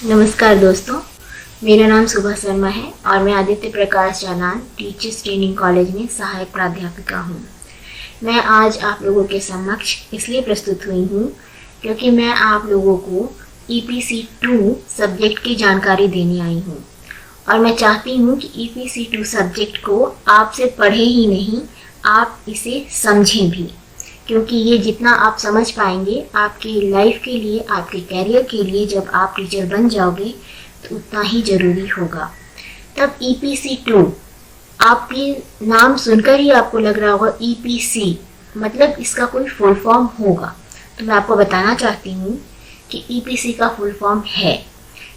नमस्कार दोस्तों, मेरा नाम सुभा शर्मा है और मैं आदित्य प्रकाश जालान टीचर्स ट्रेनिंग कॉलेज में सहायक प्राध्यापिका हूँ। मैं आज आप लोगों के समक्ष इसलिए प्रस्तुत हुई हूँ क्योंकि मैं आप लोगों को EPC2 सब्जेक्ट की जानकारी देने आई हूँ और मैं चाहती हूँ कि EPC2 सब्जेक्ट को आप सिर्फ पढ़े ही नहीं, आप इसे समझें भी, क्योंकि ये जितना आप समझ पाएंगे आपकी लाइफ के लिए, आपके कैरियर के लिए जब आप टीचर बन जाओगे तो उतना ही ज़रूरी होगा। तब EPC2, आप ये नाम सुनकर ही आपको लग रहा होगा EPC मतलब इसका कोई फुल फॉर्म होगा, तो मैं आपको बताना चाहती हूँ कि EPC का फुल फॉर्म है।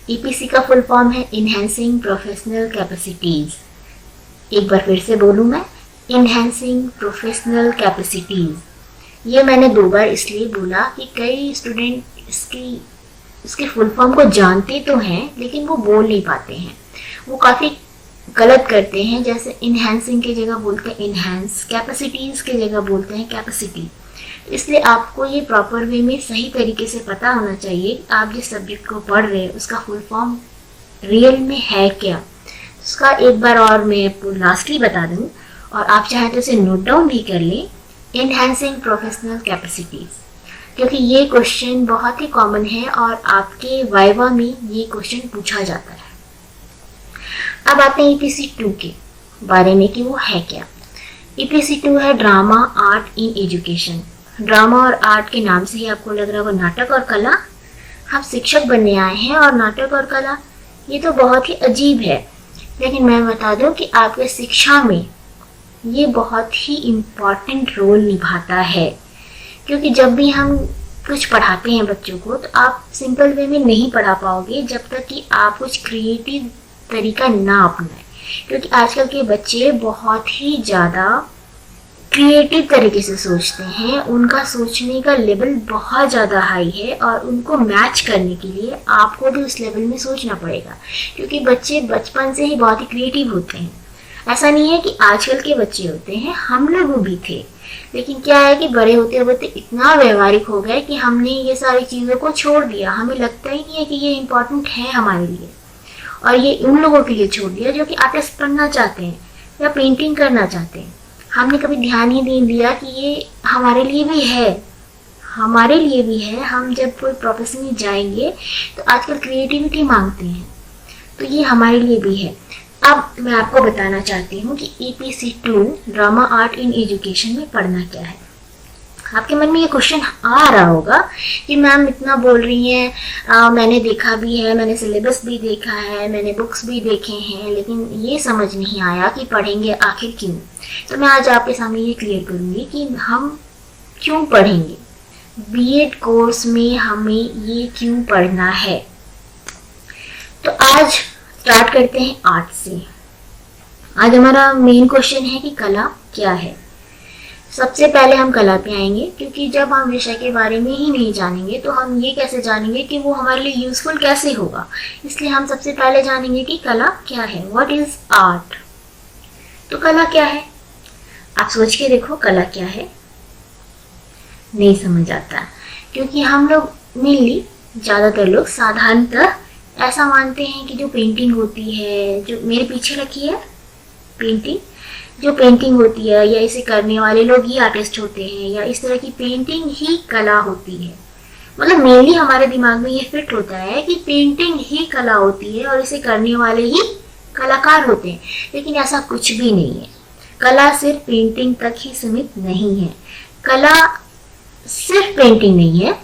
EPC का फुल फॉर्म है इनहेंसिंग प्रोफेशनल कैपेसिटीज़। एक बार फिर से बोलूँ मैं, इनहेंसिंग प्रोफेशनल कैपेसिटीज़। ये मैंने 2 बार इसलिए बोला कि कई स्टूडेंट इसके फुल फॉर्म को जानते तो हैं लेकिन वो बोल नहीं पाते हैं, वो काफ़ी गलत करते हैं। जैसे इनहेंसिंग की जगह बोलते हैं इनहेंस, कैपेसिटीज़ की जगह बोलते हैं कैपेसिटी। इसलिए आपको ये प्रॉपर वे में सही तरीके से पता होना चाहिए आप जिस सब्जेक्ट को पढ़ रहे हैं उसका फुल फॉर्म रियल में है क्या। उसका एक बार और मैं आपको लास्टली बता दूँ और आप चाहें तो इसे नोट डाउन भी कर लें, इनहेंसिंग प्रोफेशनल कैपेसिटीज़, क्योंकि ये क्वेश्चन बहुत ही कॉमन है और आपके वाइवा में ये क्वेश्चन पूछा जाता है। अब आते हैं EPC2 के बारे में कि वो है क्या। EPC2 है drama art in education. Drama और आर्ट के नाम से ही आपको लग रहा होगा नाटक और कला। हम शिक्षक बनने आए हैं और नाटक और कला ये तो बहुत ही अजीब है, लेकिन मैं बता दूं कि आपके शिक्षा में ये बहुत ही इम्पॉर्टेंट रोल निभाता है, क्योंकि जब भी हम कुछ पढ़ाते हैं बच्चों को तो आप सिंपल वे में नहीं पढ़ा पाओगे जब तक कि आप कुछ क्रिएटिव तरीका ना अपनाएं, क्योंकि आजकल के बच्चे बहुत ही ज़्यादा क्रिएटिव तरीके से सोचते हैं। उनका सोचने का लेवल बहुत ज़्यादा हाई है और उनको मैच करने के लिए आपको भी उस लेवल में सोचना पड़ेगा, क्योंकि बच्चे बचपन से ही बहुत ही क्रिएटिव होते हैं। ऐसा नहीं है कि आजकल के बच्चे होते हैं, हम लोग भी थे, लेकिन क्या है कि बड़े होते होते इतना व्यवहारिक हो गए कि हमने ये सारी चीज़ों को छोड़ दिया। हमें लगता ही नहीं है कि ये इम्पोर्टेंट है हमारे लिए, और ये उन लोगों के लिए छोड़ दिया जो कि आर्टिस्ट बनना चाहते हैं या पेंटिंग करना चाहते हैं। हमने कभी ध्यान ही नहीं दिया कि ये हमारे लिए भी है, हमारे लिए भी है। हम जब कोई प्रोफेशन में जाएंगे तो आजकल क्रिएटिविटी मांगते हैं, तो ये हमारे लिए भी है। अब मैं आपको बताना चाहती हूँ कि EPC2 drama art in education में पढ़ना क्या है। आपके मन में ये क्वेश्चन आ रहा होगा कि मैम इतना बोल रही हैं, मैंने देखा भी है, मैंने सिलेबस भी देखा है, मैंने बुक्स भी देखे हैं, लेकिन ये समझ नहीं आया कि पढ़ेंगे आखिर क्यों। तो मैं आज आपके सामने ये क्लियर करूँगी कि हम क्यों पढ़ेंगे, BEd कोर्स में हमें ये क्यों पढ़ना है। तो आज स्टार्ट करते हैं आर्ट से। आज हमारा मेन क्वेश्चन है कि कला क्या है। सबसे पहले हम कला पे आएंगे, क्योंकि जब हम विषय के बारे में ही नहीं जानेंगे तो हम ये कैसे जानेंगे कि वो हमारे लिए यूजफुल कैसे होगा। इसलिए हम सबसे पहले जानेंगे कि कला क्या है, व्हाट इज आर्ट। तो कला क्या है, आप सोच के देखो कला क्या है। नहीं समझ आता, क्योंकि हम लोग मेनली ज़्यादातर लोग साधारणतः ऐसा मानते हैं कि जो पेंटिंग होती है, जो मेरे पीछे रखी है पेंटिंग, जो पेंटिंग होती है या इसे करने वाले लोग ही आर्टिस्ट होते हैं, या इस तरह की पेंटिंग ही कला होती है। मतलब मेनली हमारे दिमाग में ये फिट होता है कि पेंटिंग ही कला होती है और इसे करने वाले ही कलाकार होते हैं, लेकिन ऐसा कुछ भी नहीं है। कला सिर्फ पेंटिंग तक ही सीमित नहीं है। कला सिर्फ पेंटिंग नहीं है,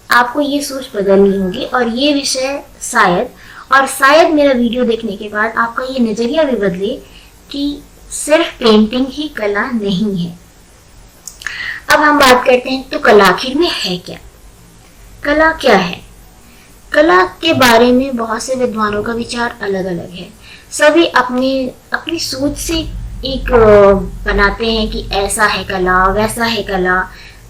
आपको ये सोच बदलनी होगी और ये विषय शायद मेरा वीडियो देखने के बाद आपका ये नज़रिया भी बदले कि सिर्फ पेंटिंग ही कला नहीं है। अब हम बात करते हैं तो कला आखिर में है क्या। कला क्या है, कला के बारे में बहुत से विद्वानों का विचार अलग अलग है। सभी अपनी सोच से एक बनाते हैं कि ऐसा है कला, वैसा है कला,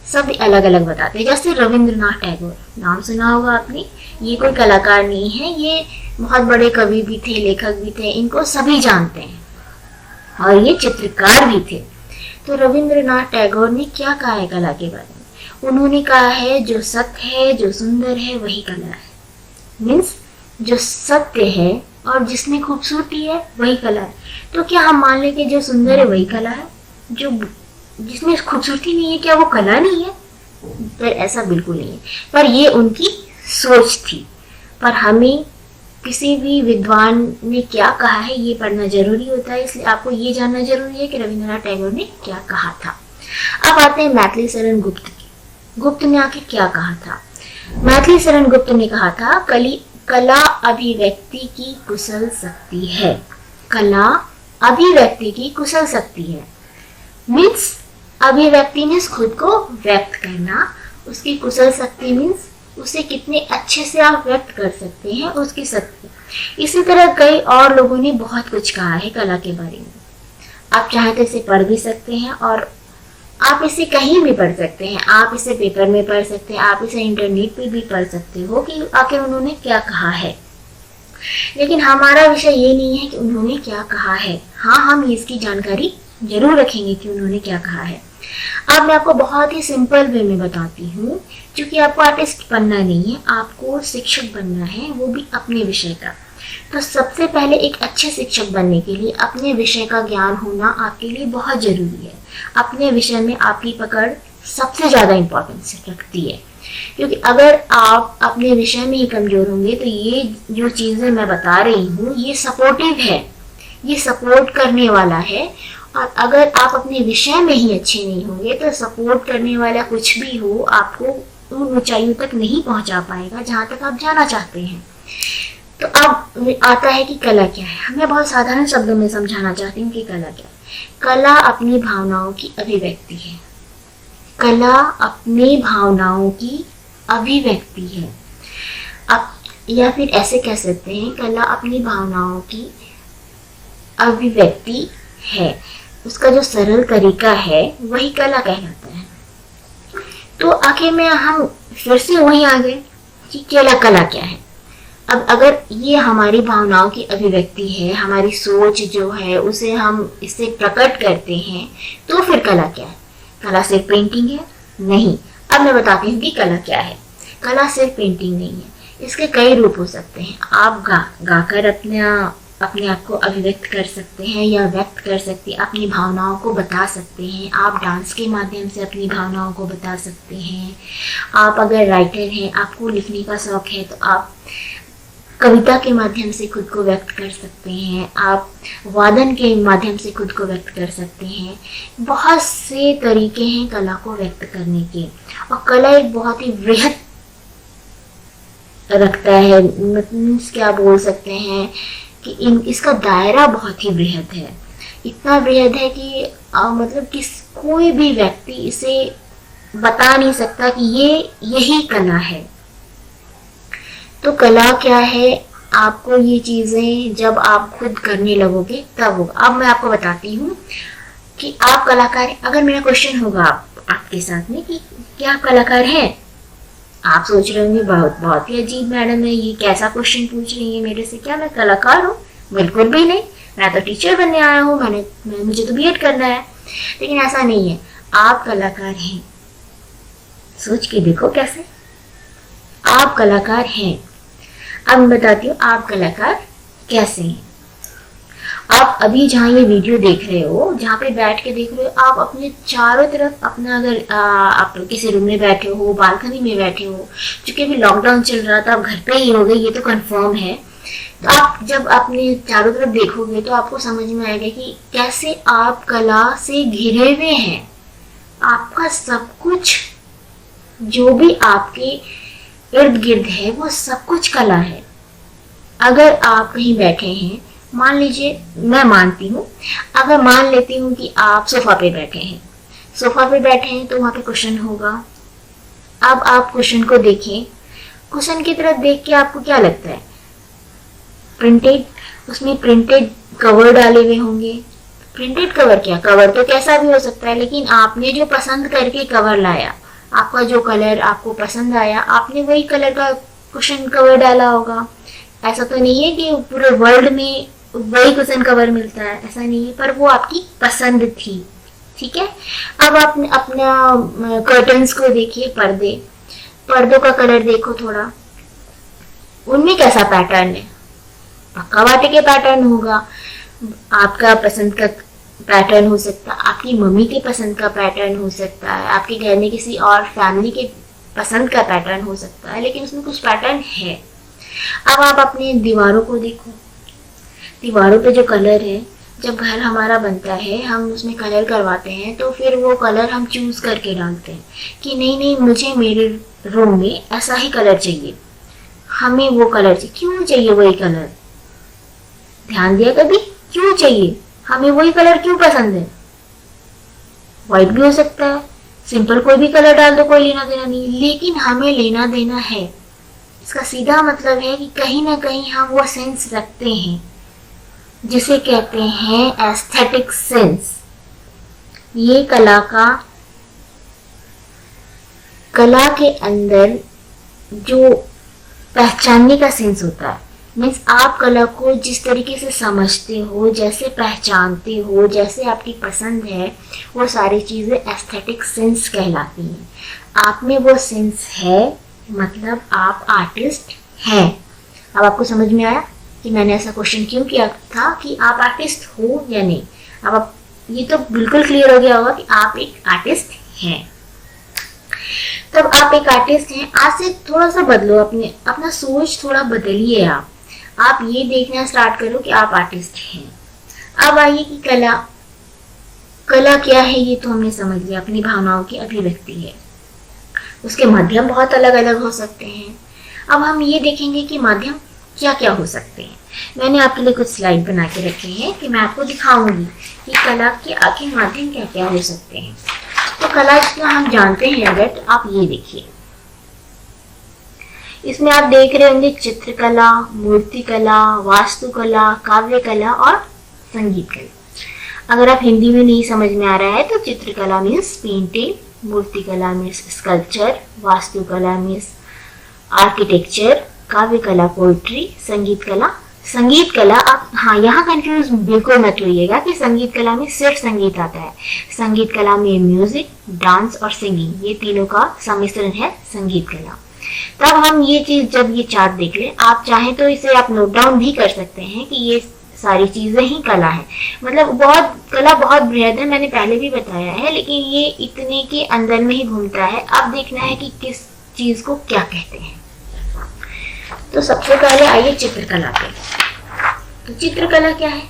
सब अलग अलग बताते हैं। जैसे रविंद्रनाथ टैगोर, नाम सुना होगा आपने, ये कोई कलाकार नहीं है, ये बहुत बड़े कवि भी थे, लेखक भी थे, इनको सभी जानते हैं और ये चित्रकार भी थे। तो रविंद्रनाथ टैगोर ने क्या कहा है कला के बारे में, उन्होंने कहा है जो सत्य है, जो सुंदर है, वही कला है। मीन्स जो सत्य है और जिसमें खूबसूरती है वही कला है। तो क्या हम मान लें कि जो सुंदर है वही कला है, जो जिसमें खूबसूरती नहीं है क्या वो कला नहीं है? पर ऐसा बिल्कुल नहीं है। पर ये उनकी सोच थी। पर हमें किसी भी विद्वान ने क्या कहा है ये पढ़ना जरूरी होता है, इसलिए आपको ये जानना जरूरी है कि रविंद्रनाथ टैगोर ने क्या कहा था। अब आते हैं मैथिली शरण गुप्त की। गुप्त ने आखिर क्या कहा था? मैथिली शरण गुप्त ने कहा था कला अभिव्यक्ति की कुशल शक्ति है। कला अभिव्यक्ति की कुशल शक्ति है। मीन्स अभिव्यक्ति मीन्स खुद को व्यक्त करना, उसकी कुशल शक्ति मीन्स उसे कितने अच्छे से आप व्यक्त कर सकते हैं उसकी शक्ति। इसी तरह कई और लोगों ने बहुत कुछ कहा है कला के बारे में। आप चाहे तो इसे पढ़ भी सकते हैं और आप इसे कहीं भी पढ़ सकते हैं। आप इसे पेपर में पढ़ सकते हैं, आप इसे इंटरनेट पे भी पढ़ सकते हो कि आखिर उन्होंने क्या कहा है। लेकिन हमारा विषय ये नहीं है कि उन्होंने क्या कहा है। हाँ, हम इसकी जानकारी जरूर रखेंगे कि उन्होंने क्या कहा है। अब मैं आपको बहुत ही सिंपल वे में बताती हूँ, क्योंकि आपको आर्टिस्ट बनना नहीं है, आपको शिक्षक बनना है, वो भी अपने विषय का। तो सबसे पहले एक अच्छे शिक्षक बनने के लिए अपने विषय का ज्ञान होना आपके लिए बहुत जरूरी है। अपने विषय में आपकी पकड़ सबसे ज़्यादा इम्पोर्टेंस रखती है, क्योंकि अगर आप अपने विषय में ही कमज़ोर होंगे तो ये जो चीज़ें मैं बता रही हूँ ये सपोर्टिव है, ये सपोर्ट करने वाला है। और अगर आप अपने विषय में ही अच्छे नहीं होंगे तो सपोर्ट करने वाला कुछ भी हो आपको उन ऊंचाइयों तक नहीं पहुंचा पाएगा जहां तक आप जाना चाहते हैं। तो अब आता है कि कला क्या है। मैं बहुत साधारण शब्दों में समझाना चाहती हूँ कि कला क्या है। कला अपनी भावनाओं की अभिव्यक्ति है। कला अपनी भावनाओं की अभिव्यक्ति है। अब या फिर ऐसे कह सकते हैं कला अपनी भावनाओं की अभिव्यक्ति है। उसका जो सरल तरीका है वही कला कहलाता है। तो आखिर में हम फिर से वहीं आ गए कि कला क्या है। अब अगर ये हमारी भावनाओं की अभिव्यक्ति है, हमारी सोच जो है उसे हम इससे प्रकट करते हैं, तो फिर कला क्या है? कला सिर्फ पेंटिंग है? नहीं। अब मैं बताती हूँ कि कला क्या है। कला सिर्फ पेंटिंग नहीं है, इसके कई रूप हो सकते हैं। आप गाकर अपने आप को अभिव्यक्त कर सकते हैं या व्यक्त कर सकते हैं, अपनी भावनाओं को बता सकते हैं। आप डांस के माध्यम से अपनी भावनाओं को बता सकते हैं। आप अगर राइटर हैं, आपको लिखने का शौक है, तो आप कविता के माध्यम से खुद को व्यक्त कर सकते हैं। आप वादन के माध्यम से खुद को व्यक्त कर सकते हैं। बहुत से तरीके हैं कला को व्यक्त करने के, और कला एक बहुत ही वृहद रखता है। मीन्स क्या बोल सकते हैं कि इसका दायरा बहुत ही वृहद है। इतना वृहद है कि मतलब कि कोई भी व्यक्ति इसे बता नहीं सकता कि ये यही कला है। तो कला क्या है, आपको ये चीज़ें जब आप खुद करने लगोगे तब होगा। अब मैं आपको बताती हूँ कि आप कलाकार हैं। अगर मेरा क्वेश्चन होगा आपके साथ में कि क्या आप कलाकार हैं, आप सोच रहे होंगे बहुत ही अजीब मैडम है, ये कैसा क्वेश्चन पूछ रही है मेरे से, क्या मैं कलाकार हूँ? बिल्कुल भी नहीं, मैं तो टीचर बनने आया हूँ, मुझे तो बीएड करना है। लेकिन ऐसा नहीं है, आप कलाकार हैं। सोच के देखो कैसे आप कलाकार हैं। अब मैं बताती हूँ आप कलाकार कैसे हैं। आप अभी जहाँ ये वीडियो देख रहे हो, जहाँ पे बैठ के देख रहे हो, आप अपने चारों तरफ अपना, अगर आप किसी रूम में बैठे हो, बालकनी में बैठे हो, क्योंकि अभी लॉकडाउन चल रहा था, आप घर पे ही होगे, ये तो कंफर्म है। तो आप जब अपने चारों तरफ देखोगे तो आपको समझ में आएगा कि कैसे आप कला से घिरे हुए हैं। आपका सब कुछ जो भी आपके इर्द गिर्द है वो सब कुछ कला है। अगर आप कहीं बैठे हैं, मान लीजिए, मैं मानती हूँ, अगर मान लेती हूँ कि आप सोफा पे बैठे हैं, तो वहाँ पे कुशन होगा। अब आप कुशन को देखें, कुशन की तरफ देख के आपको क्या लगता है? प्रिंटेड, उसमें प्रिंटेड कवर डाले हुए होंगे। प्रिंटेड कवर क्या, कवर तो कैसा भी हो सकता है, लेकिन आपने जो पसंद करके कवर लाया, आपका जो कलर आपको पसंद आया, आपने वही कलर का कुशन कवर डाला होगा। ऐसा तो नहीं है कि पूरे वर्ल्ड में वही कुशन कवर मिलता है, ऐसा नहीं है, पर वो आपकी पसंद थी। ठीक है। अब आप अपना कर्टन्स को देखिए, पर्दों का कलर देखो थोड़ा, उनमें कैसा पैटर्न है, पक्का बाटे के पैटर्न होगा। आपका पसंद का पैटर्न हो सकता है, आपकी मम्मी के पसंद का पैटर्न हो सकता है, आपके घर में किसी और फैमिली के पसंद का पैटर्न हो सकता है, लेकिन उसमें कुछ पैटर्न है। अब आप अपनी दीवारों को देखो, दीवारों पे जो कलर है, जब घर हमारा बनता है हम उसमें कलर करवाते हैं तो फिर वो कलर हम चूज करके डालते हैं कि नहीं नहीं मुझे मेरे रूम में ऐसा ही कलर चाहिए, हमें वो कलर चाहिए। क्यों चाहिए वही कलर? ध्यान दिया कभी? क्यों चाहिए? हमें वही कलर क्यों पसंद है? व्हाइट भी हो सकता है, सिंपल कोई भी कलर डाल दो, कोई लेना देना नहीं, लेकिन हमें लेना देना है। इसका सीधा मतलब है कि कहीं ना कहीं हम वो सेंस रखते हैं जिसे कहते हैं एस्थेटिक सेंस। ये कला के अंदर जो पहचानने का सेंस होता है, मीन्स आप कला को जिस तरीके से समझते हो, जैसे पहचानते हो, जैसे आपकी पसंद है, वो सारी चीज़ें एस्थेटिक सेंस कहलाती हैं। आप में वो सेंस है, मतलब आप आर्टिस्ट हैं। अब आपको समझ में आया कि मैंने ऐसा क्वेश्चन क्यों किया था कि आप आर्टिस्ट हो या नहीं। अब आप ये तो बिल्कुल क्लियर हो गया होगा कि आप एक आर्टिस्ट हैं। तब आप एक आर्टिस्ट हैं, आज से थोड़ा सा बदलो, अपना सोच थोड़ा बदलिए। आप ये देखना स्टार्ट करो कि आप आर्टिस्ट हैं। अब आइए कि कला क्या है, ये तो हमने समझ लिया, अपनी भावनाओं की अभिव्यक्ति है। उसके माध्यम बहुत अलग अलग हो सकते हैं। अब हम ये देखेंगे कि माध्यम क्या क्या हो सकते हैं। मैंने आपके लिए कुछ स्लाइड बना के रखे हैं कि मैं आपको दिखाऊंगी कि कला के आखिर माध्यम क्या क्या हो सकते हैं। तो कला जितना हम जानते हैं अगर, तो आप ये देखिए, इसमें आप देख रहे होंगे चित्रकला, मूर्तिकला, वास्तुकला, काव्य कला और संगीत कला। अगर आप हिंदी में नहीं समझ में आ रहा है तो चित्रकला मीन्स पेंटिंग, मूर्तिकला मीन्स स्कल्पचर, वास्तुकला मीन्स आर्किटेक्चर, काव्य कला पोइट्री, संगीत कला आप, हाँ यहाँ कंफ्यूज बिल्कुल मत होइएगा कि संगीत कला में सिर्फ संगीत आता है। संगीत कला में म्यूजिक, डांस और सिंगिंग, ये तीनों का सम्मिश्रण है संगीत कला। तब हम ये चीज, जब ये चार्ट देख लें, आप चाहें तो इसे आप नोट डाउन भी कर सकते हैं कि ये सारी चीजें ही कला है। मतलब कला बहुत बृहद है, मैंने पहले भी बताया है, लेकिन ये इतने के अंदर में ही घूमता है। अब देखना है कि किस चीज को क्या कहते हैं। तो सबसे पहले आइए चित्रकला पे। तो चित्रकला क्या है?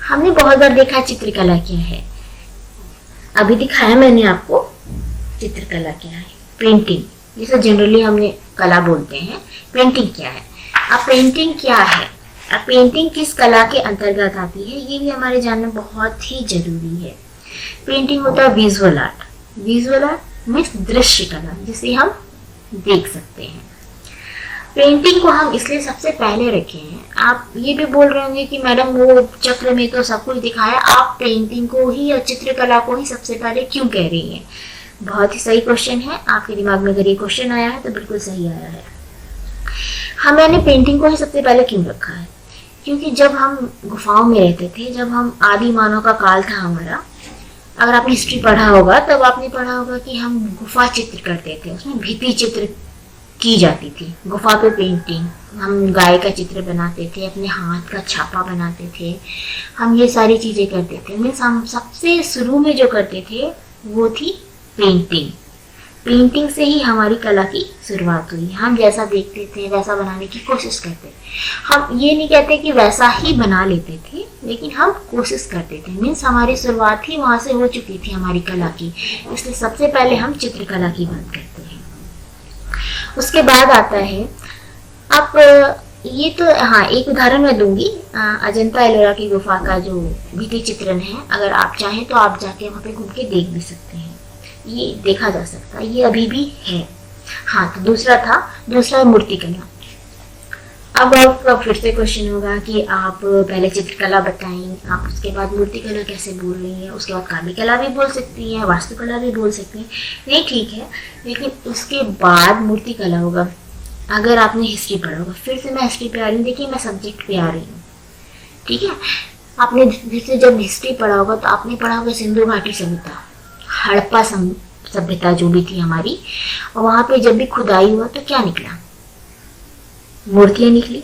हमने बहुत बार देखा चित्रकला क्या है, अभी दिखाया मैंने आपको चित्रकला क्या है। पेंटिंग, जिसे जनरली हमने कला बोलते हैं, पेंटिंग क्या है। अब पेंटिंग क्या है, अब पेंटिंग किस कला के अंतर्गत आती है, ये भी हमारे जानना बहुत ही जरूरी है। पेंटिंग होता है visual art. Visual art means दृश्य कला, जिसे हम देख सकते हैं। पेंटिंग को हम इसलिए सबसे पहले रखे हैं। आप ये भी बोल रहे होंगे कि मैडम वो चक्र में तो सब कुछ दिखाया, आप पेंटिंग को ही या चित्रकला को ही सबसे पहले क्यों कह रही हैं? बहुत ही सही क्वेश्चन है। आपके दिमाग में अगर ये क्वेश्चन आया है तो बिल्कुल सही आया है। मैंने पेंटिंग को ही सबसे पहले क्यों रखा है? क्योंकि जब हम गुफाओं में रहते थे, जब हम आदि मानव का काल था हमारा, अगर आपने हिस्ट्री पढ़ा होगा तब आपने पढ़ा होगा कि हम गुफा चित्र करते थे, उसमें भित्ति चित्र की जाती थी, गुफा पे पेंटिंग। हम गाय का चित्र बनाते थे, अपने हाथ का छापा बनाते थे, हम ये सारी चीजें करते थे। मीन्स हम सबसे शुरू में जो करते थे वो थी पेंटिंग। पेंटिंग से ही हमारी कला की शुरुआत हुई। हम जैसा देखते थे वैसा बनाने की कोशिश करते थे। हम ये नहीं कहते कि वैसा ही बना लेते थे, लेकिन हम कोशिश करते थे। मीन्स हमारी शुरुआत ही वहाँ से हो चुकी थी हमारी कला की। इसलिए सबसे पहले हम चित्रकला की बात करते हैं। उसके बाद आता है, अब ये तो हाँ एक उदाहरण मैं दूंगी, अजंता एलोरा की गुफा का जो भित्ति चित्रण है, अगर आप चाहें तो आप जाके वहाँ पे घूम के देख भी सकते हैं, ये देखा जा सकता है, ये अभी भी है। हाँ, तो दूसरा है मूर्तिकला। अब आपका फिर से क्वेश्चन होगा कि आप पहले चित्रकला बताएं, आप उसके बाद मूर्तिकला कैसे बोल रही हैं, उसके बाद काव्य कला भी बोल सकती हैं, वास्तुकला भी बोल सकती हैं। नहीं, ठीक है, लेकिन उसके बाद मूर्तिकला होगा। अगर आपने हिस्ट्री पढ़ा होगा, फिर से मैं हिस्ट्री पे आ रही हूँ, देखिए मैं सब्जेक्ट पे आ रही हूँ, ठीक है। आपने फिर से जब हिस्ट्री पढ़ा होगा तो आपने पढ़ा होगा सिंधु घाटी सभ्यता, हड़प्पा सभ्यता जो भी थी हमारी, और वहाँ पे जब भी खुदाई हुआ तो क्या निकला? मूर्तियाँ निकली,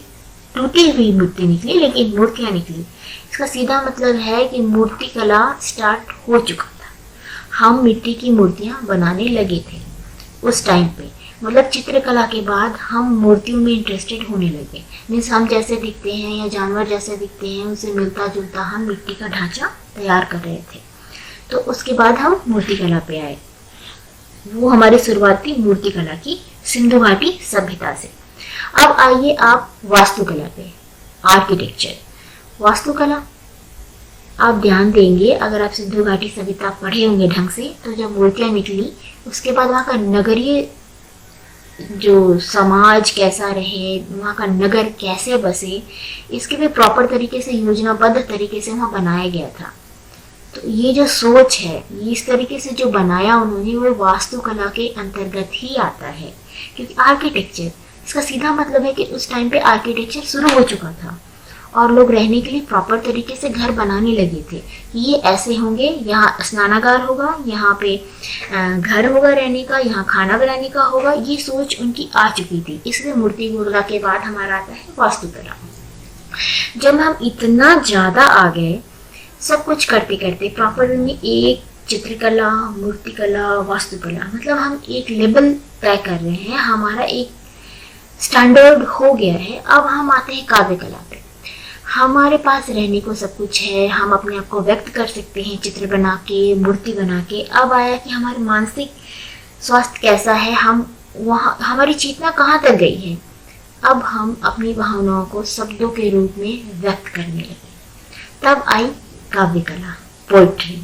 टूटी हुई मूर्ति निकली, लेकिन मूर्तियाँ निकली। इसका सीधा मतलब है कि मूर्ति कला स्टार्ट हो चुका था। हम मिट्टी की मूर्तियाँ बनाने लगे थे उस टाइम पे। मतलब चित्रकला के बाद हम मूर्तियों में इंटरेस्टेड होने लगे। मीन्स हम जैसे दिखते हैं या जानवर जैसे दिखते हैं उनसे मिलता जुलता हम मिट्टी का ढांचा तैयार कर रहे थे। तो उसके बाद हम मूर्ति कला पे आए। वो हमारी शुरुआत थी मूर्ति कला की, सिंधु घाटी सभ्यता से। अब आइए आप वास्तुकला पे, आर्किटेक्चर। वास्तुकला आप ध्यान देंगे, अगर आप सिंधु घाटी सभ्यता पढ़े होंगे ढंग से, तो जब मूर्तियाँ निकली उसके बाद वहाँ का नगरीय जो समाज कैसा रहे, वहाँ का नगर कैसे बसे, इसके भी प्रॉपर तरीके से योजनाबद्ध तरीके से वहाँ बनाया गया था। तो ये जो सोच है, ये इस तरीके से जो बनाया उन्होंने, वो वास्तुकला के अंतर्गत ही आता है। क्योंकि आर्किटेक्चर, इसका सीधा मतलब है कि उस टाइम पे आर्किटेक्चर शुरू हो चुका था और लोग रहने के लिए प्रॉपर तरीके से घर बनाने लगे थे। ये ऐसे होंगे, यहाँ स्नानागार होगा, यहाँ पे घर होगा रहने का, यहाँ खाना बनाने का होगा। ये सोच उनकी आ चुकी थी। इसलिए मूर्ति कला के बाद हमारा आता है वास्तुकला। जब हम इतना ज़्यादा आ गए, सब कुछ करते करते प्रॉपर में एक चित्रकला, मूर्तिकला, वास्तुकला, मतलब हम एक लेवल तय कर रहे हैं, हमारा एक स्टैंडर्ड हो गया है। अब हम आते हैं काव्य कला पे। हमारे पास रहने को सब कुछ है, हम अपने आप को व्यक्त कर सकते हैं चित्र बना के, मूर्ति बना के। अब आया कि हमारे मानसिक स्वास्थ्य कैसा है, हम वहाँ, हमारी चेतना कहाँ तक गई है। अब हम अपनी भावनाओं को शब्दों के रूप में व्यक्त करने लगे। तब आई काव्य कला, पोइट्री।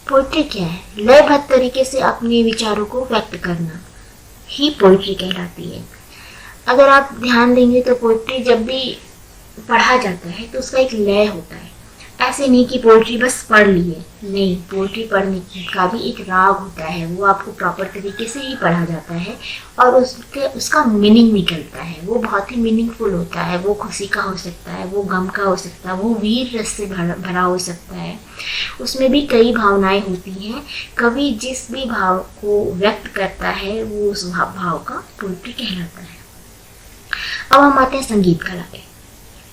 पोइट्री क्या है? लयबद्ध तरीके से अपने विचारों को व्यक्त करना ही पोइट्री कहलाती है। अगर आप ध्यान देंगे तो पोइट्री जब भी पढ़ा जाता है तो उसका एक लय होता है। ऐसे नहीं कि पोइट्री बस पढ़ ली है, नहीं, पोइट्री पढ़ने का भी एक राग होता है। वो आपको प्रॉपर तरीके से ही पढ़ा जाता है और उसका मीनिंग निकलता है। वो बहुत ही मीनिंगफुल होता है। वो खुशी का हो सकता है, वो गम का हो सकता है, वो वीर रस से भरा हो सकता है। उसमें भी कई भावनाएं होती हैं। कवि जिस भी भाव को व्यक्त करता है वो उस भाव का पोइट्री कहलाता है। अब हम आते हैं संगीत कला पे।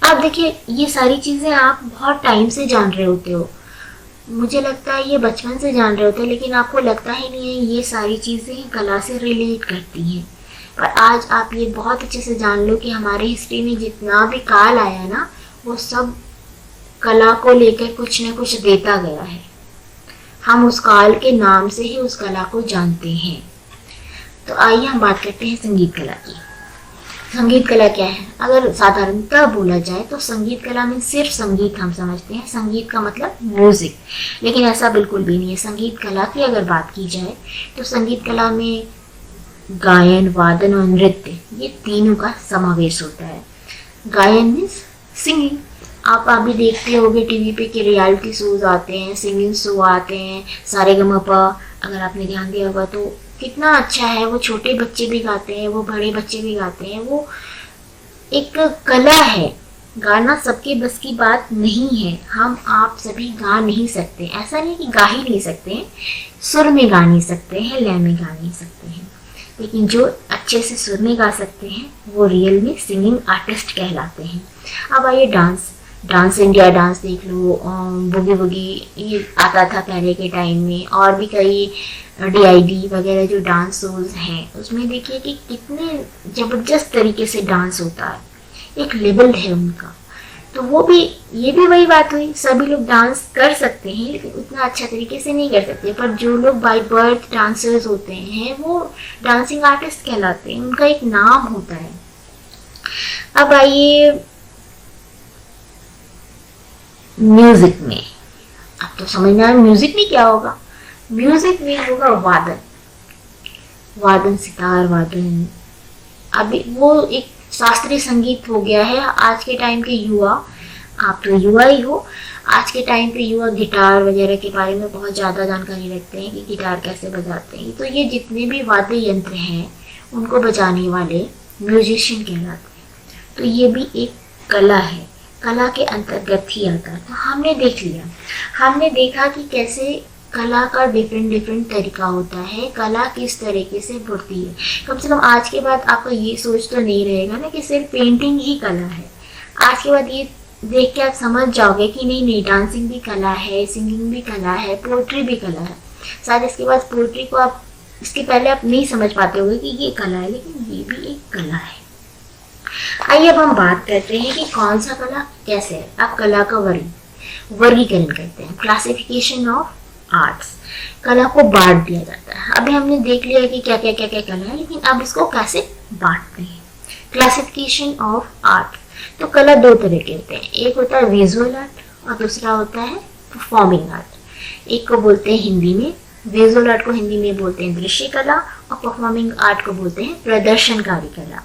आप देखिए, ये सारी चीज़ें आप बहुत टाइम से जान रहे होते हो। मुझे लगता है ये बचपन से जान रहे होते हैं, लेकिन आपको लगता ही नहीं है ये सारी चीज़ें कला से रिलेट करती हैं। पर आज आप ये बहुत अच्छे से जान लो कि हमारे हिस्ट्री में जितना भी काल आया ना, वो सब कला को लेकर कुछ न कुछ देता गया है। हम उस काल के नाम से ही उस कला को जानते हैं। तो आइए हम बात करते हैं संगीत कला की। संगीत कला क्या है? अगर साधारणतः बोला जाए तो संगीत कला में सिर्फ संगीत हम समझते हैं। संगीत का मतलब म्यूजिक, लेकिन ऐसा बिल्कुल भी नहीं है। संगीत कला की अगर बात की जाए तो संगीत कला में गायन, वादन और नृत्य, ये तीनों का समावेश होता है। गायन मीन्स सिंगिंग। आप अभी देखते होंगे टीवी पे कि रियलिटी शोज आते हैं, सिंगिंग शो आते हैं, सारेगामापा। अगर आपने ध्यान दिया होगा तो कितना अच्छा है। वो छोटे बच्चे भी गाते हैं, वो बड़े बच्चे भी गाते हैं। वो एक कला है। गाना सबके बस की बात नहीं है। हम आप सभी गा नहीं सकते। ऐसा नहीं कि गा ही नहीं सकते हैं, सुर में गा नहीं सकते हैं, लय में गा नहीं सकते हैं, लेकिन जो अच्छे से सुर में गा सकते हैं वो रियल में सिंगिंग आर्टिस्ट कहलाते हैं। अब आइए डांस इंडिया डांस देख लो, बुगी बुगी ये आता था पहले के टाइम में, और भी कई DID वगैरह जो डांस शोज हैं, उसमें देखिए कि कितने ज़बरदस्त तरीके से डांस होता है। एक लेवल है उनका। तो वो भी, ये भी वही बात हुई, सभी लोग डांस कर सकते हैं लेकिन उतना अच्छा तरीके से नहीं कर सकते। पर जो लोग बाय बर्थ डांसर्स होते हैं वो डांसिंग आर्टिस्ट कहलाते हैं। उनका एक नाम होता है। अब आइए म्यूजिक में। अब तो समझना है म्यूजिक में क्या होगा। म्यूजिक में होगा वादन, सितार वादन। अभी वो एक शास्त्रीय संगीत हो गया है। आज के टाइम के युवा, आप तो युवा ही हो, आज के टाइम पे युवा गिटार वगैरह के बारे में बहुत ज़्यादा जानकारी रखते हैं कि गिटार कैसे बजाते हैं। तो ये जितने भी वाद्य यंत्र हैं उनको बजाने वाले म्यूजिशियन कहलाते हैं। तो ये भी एक कला है, कला के अंतर्गत ही आता है। तो हमने देख लिया, हमने देखा कि कैसे कला का डिफरेंट डिफरेंट तरीका होता है, कला किस तरीके से बढ़ती है। कम से कम आज के बाद आपका ये सोच तो नहीं रहेगा ना कि सिर्फ पेंटिंग ही कला है। आज के बाद ये देख के आप समझ जाओगे कि नहीं नहीं, डांसिंग भी कला है, सिंगिंग भी कला है, पोएट्री भी कला है। शायद इसके बाद पोएट्री को आप, इसके पहले आप नहीं समझ पाते होंगे कि ये कला है, लेकिन ये भी एक कला है। आइए अब हम बात करते हैं कि कौन सा कला कैसे है। आप कला का वर्गीकरण करते हैं, क्लासिफिकेशन ऑफ आर्ट्स। कला को बांट दिया जाता है। अभी हमने देख लिया कि क्या क्या क्या क्या कला है, लेकिन अब इसको कैसे बांटते हैं। Classification of art. तो कला दो तरह के होते हैं, एक होता है विजुअल आर्ट और दूसरा होता है परफॉर्मिंग आर्ट। एक को बोलते हैं हिंदी में, विजुअल आर्ट को हिंदी में बोलते हैं दृश्य कला और परफॉर्मिंग आर्ट को बोलते हैं प्रदर्शनकारी कला।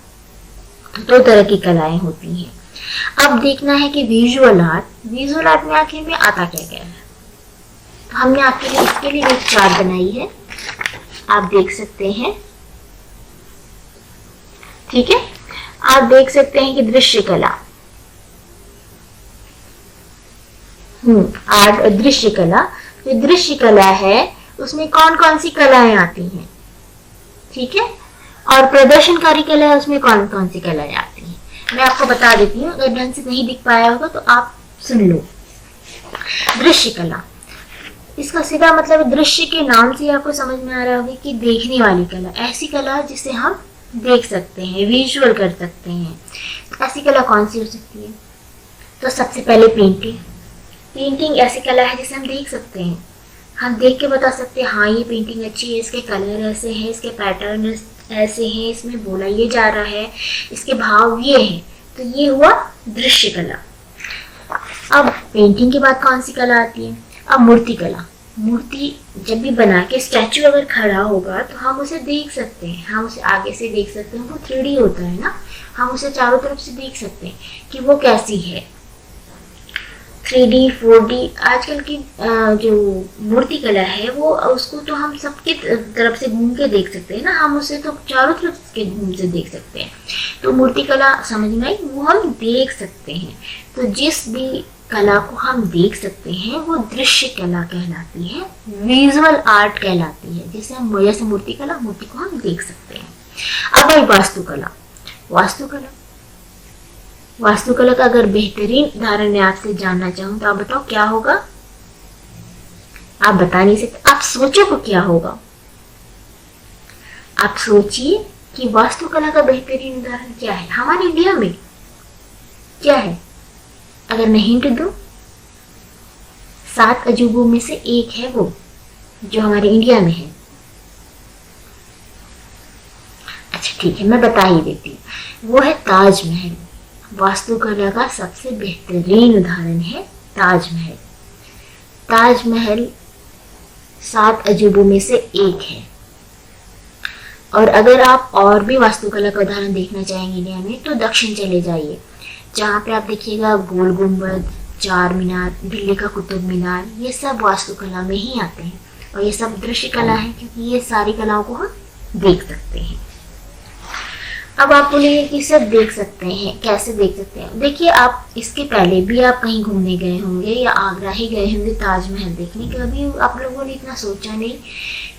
दो तरह की कलाएं होती हैं। अब देखना है कि विजुअल आर्ट में आखिर में आता क्या क्या है। तो हमने आपके लिए इसके लिए एक चार्ट बनाई है, आप देख सकते हैं। ठीक है, आप देख सकते हैं कि दृश्य कला, आर्ट दृश्य कला। जो दृश्य कला है उसमें कौन कौन सी कलाएं आती हैं, ठीक है, और प्रदर्शनकारी कला है उसमें कौन कौन सी कलाएं आती हैं। मैं आपको बता देती हूँ, अगर ढंग से नहीं दिख पाया होगा तो आप सुन लो। दृश्य कला, इसका सीधा मतलब दृश्य के नाम से आपको समझ में आ रहा होगा कि देखने वाली कला, ऐसी कला जिसे हम देख सकते हैं, विजुअल कर सकते हैं। ऐसी कला कौन सी हो सकती है? तो सबसे पहले पेंटिंग ऐसी कला है जिसे हम देख सकते हैं। हम देख के बता सकते हैं हाँ ये पेंटिंग अच्छी है, इसके कलर ऐसे हैं, इसके पैटर्न ऐसे हैं, इसमें बोला ये जा रहा है, इसके भाव ये हैं। तो ये हुआ दृश्य कला। अब पेंटिंग के बाद कौन सी कला आती है? अब मूर्ति कला। मूर्ति जब भी बना के स्टैचू अगर खड़ा होगा तो हम उसे देख सकते हैं, हम उसे आगे से देख सकते हैं, वो 3D होता है ना, हम उसे चारों तरफ से देख सकते हैं कि वो कैसी है। 3D 4D आजकल की जो मूर्ति कला है वो उसको तो हम सबकी तरफ से घूम के देख सकते हैं ना, हम उसे तो चारों तरफ के घूम से देख सकते हैं। तो मूर्ति कला समझ में आई, वो हम देख सकते हैं। तो जिस भी कला को हम देख सकते हैं वो दृश्य कला कहलाती है, विजुअल आर्ट कहलाती है। जैसे मूर्ति कला, मूर्ति को हम देख सकते हैं। अब आई वास्तुकला का अगर बेहतरीन उदाहरण मैं आपसे जानना चाहूँ तो आप बताओ क्या होगा? आप बता नहीं सकते, आप सोचो को क्या होगा। आप सोचिए कि वास्तुकला का बेहतरीन उदाहरण क्या है हमारे इंडिया में, क्या है? अगर मैं हिंट दूं, 7 अजूबों में से एक है वो, जो हमारे इंडिया में है। अच्छा ठीक है, मैं बता ही देती हूँ, वो है ताजमहल। वास्तुकला का सबसे बेहतरीन उदाहरण है ताजमहल। ताजमहल 7 अजूबों में से एक है। और अगर आप और भी वास्तुकला का उदाहरण देखना चाहेंगे इंडिया में तो दक्षिण चले जाइए, जहाँ पे आप देखिएगा गोल गुंबद, चार मीनार, दिल्ली का कुतुब मीनार, ये सब वास्तुकला में ही आते हैं। और ये सब दृश्य कला है क्योंकि ये सारी कलाओं को हम देख सकते हैं। अब आप बोलेंगे कि सब देख सकते हैं, कैसे देख सकते हैं? देखिए, आप इसके पहले भी आप कहीं घूमने गए होंगे या आगरा ही गए होंगे ताजमहल देखने, कभी आप लोगों ने इतना सोचा नहीं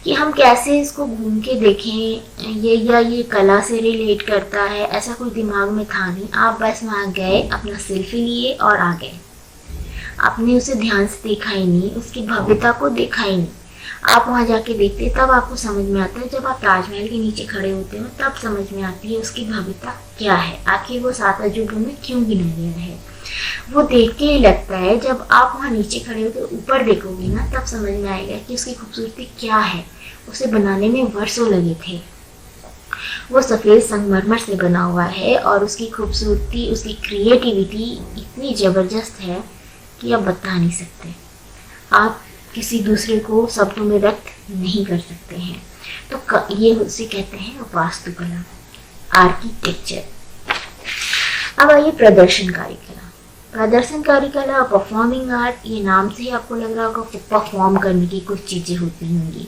कि हम कैसे इसको घूम के देखें, ये कला से रिलेट करता है, ऐसा कोई दिमाग में था नहीं। आप बस वहाँ गए, अपना सेल्फी लिए और आ गए। आपने उसे ध्यान से देखा ही नहीं, उसकी भव्यता को देखा ही नहीं। आप वहाँ जाके देखते तब आपको समझ में आता है, जब आप ताजमहल के नीचे खड़े होते हो तब समझ में आती है उसकी भव्यता क्या है, आखिर वो 7 अजूबों में क्यों गिना गया है। वो देख के ही लगता है, जब आप वहाँ नीचे खड़े होकर ऊपर देखोगे ना तब समझ में आएगा कि उसकी खूबसूरती क्या है। उसे बनाने में वर्षों लगे थे। वो सफ़ेद संगमरमर से बना हुआ है और उसकी खूबसूरती, उसकी क्रिएटिविटी इतनी ज़बरदस्त है कि आप बता नहीं सकते। आप किसी दूसरे को शब्दों में व्यक्त नहीं कर सकते हैं। तो ये उसे कहते हैं वास्तुकला, आर्किटेक्चर। अब आइए प्रदर्शनकारी कला। प्रदर्शनकारी कला, परफॉर्मिंग आर्ट, ये नाम से ही आपको लग रहा होगा परफॉर्म करने की कुछ चीज़ें होती होंगी।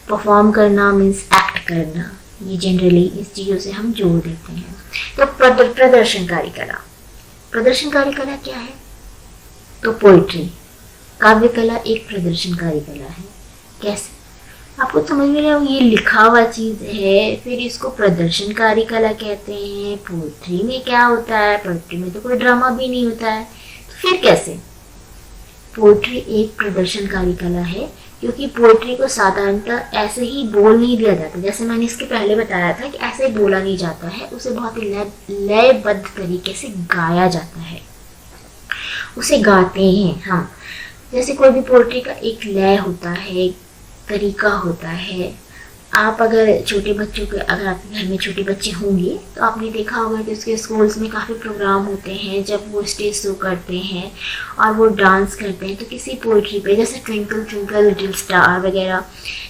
परफॉर्म करना मीन्स एक्ट करना, ये जनरली इस चीज़ों से हम जोड़ देते हैं। तो प्रदर्शनकारी कला, प्रदर्शनकारी कला क्या है? तो पोइट्री, काव्य कला एक प्रदर्शनकारी कला है। कैसे? आपको समझ में नहीं आया, ये लिखा हुआ चीज़ है, फिर इसको प्रदर्शनकारी कला कहते हैं। पोएट्री में क्या होता है? पोएट्री में तो कोई ड्रामा भी नहीं होता है, तो फिर कैसे? पोएट्री एक प्रदर्शनकारी कला है, क्योंकि पोएट्री को साधारणतः ऐसे ही बोल नहीं दिया जाता। जैसे मैंने इसके पहले बताया था कि ऐसे बोला नहीं जाता है, उसे बहुत ही लयबद्ध तरीके से गाया जाता है, उसे गाते हैं हम। जैसे कोई भी पोएट्री का एक लय होता है, तरीका होता है। आप अगर छोटे बच्चों के, अगर आपके घर में छोटे बच्चे होंगे तो आपने देखा होगा कि उसके स्कूल्स में काफ़ी प्रोग्राम होते हैं, जब वो स्टेज शो करते हैं और वो डांस करते हैं, तो किसी पोइट्री पे, जैसे ट्विंकल ट्विंकल लिटिल स्टार वगैरह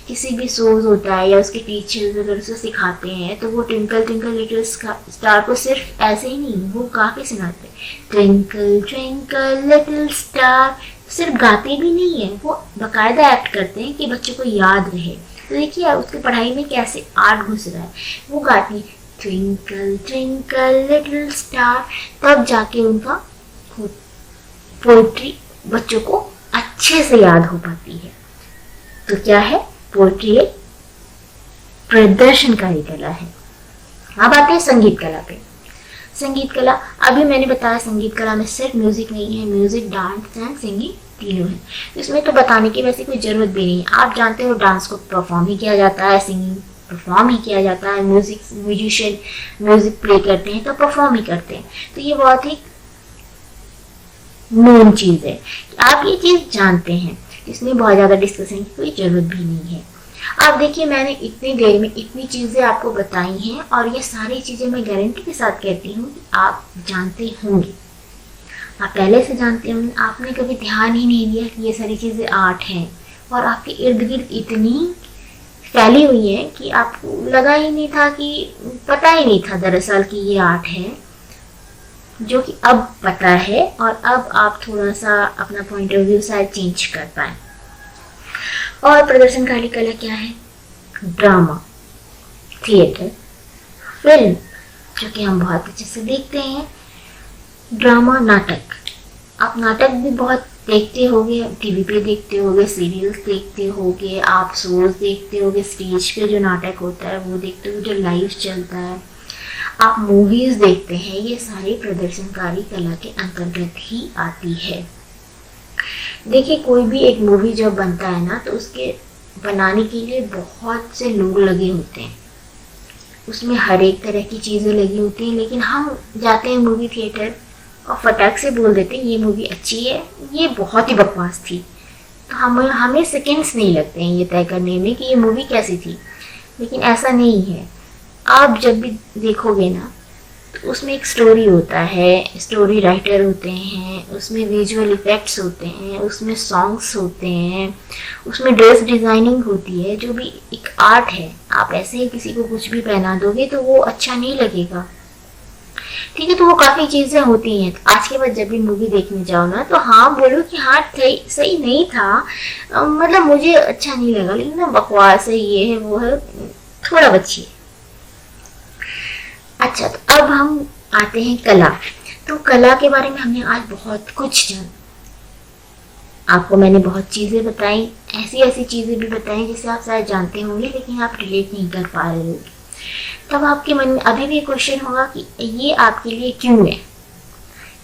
किसी भी शोज होता है, या उसके टीचर्स अगर उसे सिखाते हैं, तो वो ट्विंकल ट्विंकल लिटिल स्टार को सिर्फ ऐसे ही नहीं, वो गा के सुनाते हैं। ट्विंकल ट्विंकल लिटिल स्टार सिर्फ गाते भी नहीं है, वो बाकायदा एक्ट करते हैं कि बच्चों को याद रहे। तो देखिए उसकी पढ़ाई में कैसे आर्ट घुस रहा है। वो गाती है ट्विंकल ट्विंकल लिटिल स्टार, तब जाके उनका पोएट्री बच्चों को अच्छे से याद हो पाती है। तो क्या है? पोएट्री एक प्रदर्शनकारी कला है। अब आते हैं संगीत कला पे। संगीत कला, अभी मैंने बताया संगीत कला में सिर्फ म्यूजिक नहीं है, म्यूजिक, डांस एंड सिंगिंग तीनों है। इसमें तो बताने की वैसे कोई ज़रूरत भी नहीं है। आप जानते हो डांस को परफॉर्म ही किया जाता है, सिंगिंग परफॉर्म ही किया जाता है, म्यूजिशियन म्यूजिक प्ले करते हैं तो परफॉर्म ही करते हैं। तो ये बहुत ही नोन चीज़ है, आप ये चीज़ जानते हैं, इसमें बहुत ज़्यादा डिस्कशन की कोई ज़रूरत भी नहीं है। आप देखिए मैंने इतनी देर में इतनी चीज़ें आपको बताई हैं, और ये सारी चीज़ें मैं गारंटी के साथ कहती हूँ कि आप जानते होंगे, आप पहले से जानते होंगे। आपने कभी ध्यान ही नहीं दिया कि ये सारी चीज़ें आर्ट हैं, और आपके इर्द गिर्द इतनी फैली हुई है कि आपको लगा ही नहीं था, कि पता ही नहीं था दरअसल कि ये आर्ट है, जो कि अब पता है, और अब आप थोड़ा सा अपना पॉइंट ऑफ व्यू शायद चेंज कर पाए। और प्रदर्शनकारी कला क्या है? ड्रामा, थिएटर, फिल्म, जो कि हम बहुत अच्छे से देखते हैं। ड्रामा, नाटक, आप नाटक भी बहुत देखते होंगे, टीवी पे देखते होंगे, सीरियल्स देखते होंगे, आप शोज देखते होंगे, स्टेज पे जो नाटक होता है वो देखते हो, जो लाइव चलता है, आप मूवीज देखते हैं। ये सारी प्रदर्शनकारी कला के अंतर्गत ही आती है। देखिए कोई भी एक मूवी जब बनता है ना, तो उसके बनाने के लिए बहुत से लोग लगे होते हैं, उसमें हर एक तरह की चीज़ें लगी होती हैं, लेकिन हम जाते हैं मूवी थिएटर और फटाक से बोल देते हैं ये मूवी अच्छी है, ये बहुत ही बकवास थी। तो हमें सेकंड्स नहीं लगते हैं ये तय करने में कि ये मूवी कैसी थी। लेकिन ऐसा नहीं है, आप जब भी देखोगे ना, तो उसमें एक स्टोरी होता है, स्टोरी राइटर होते हैं, उसमें विजुअल इफेक्ट्स होते हैं, उसमें सॉन्ग्स होते हैं, उसमें ड्रेस डिज़ाइनिंग होती है, जो भी एक आर्ट है। आप ऐसे ही किसी को कुछ भी पहना दोगे तो वो अच्छा नहीं लगेगा, ठीक है। तो वो काफ़ी चीज़ें होती हैं। आज के बाद जब भी मूवी देखने जाओ ना, तो हाँ बोलो कि हाँ सही नहीं था, मतलब मुझे अच्छा नहीं लगा, लेकिन ना बकवास है, ये है वो है, थोड़ा बचिए। अच्छा, तो अब हम आते हैं कला। तो कला के बारे में हमने आज बहुत कुछ जाना, आपको मैंने बहुत चीज़ें बताई, ऐसी चीज़ें भी बताई जिसे आप शायद जानते होंगे लेकिन आप रिलेट नहीं कर पा रहे होंगे। तब आपके मन में अभी भी क्वेश्चन होगा कि ये आपके लिए क्यों है?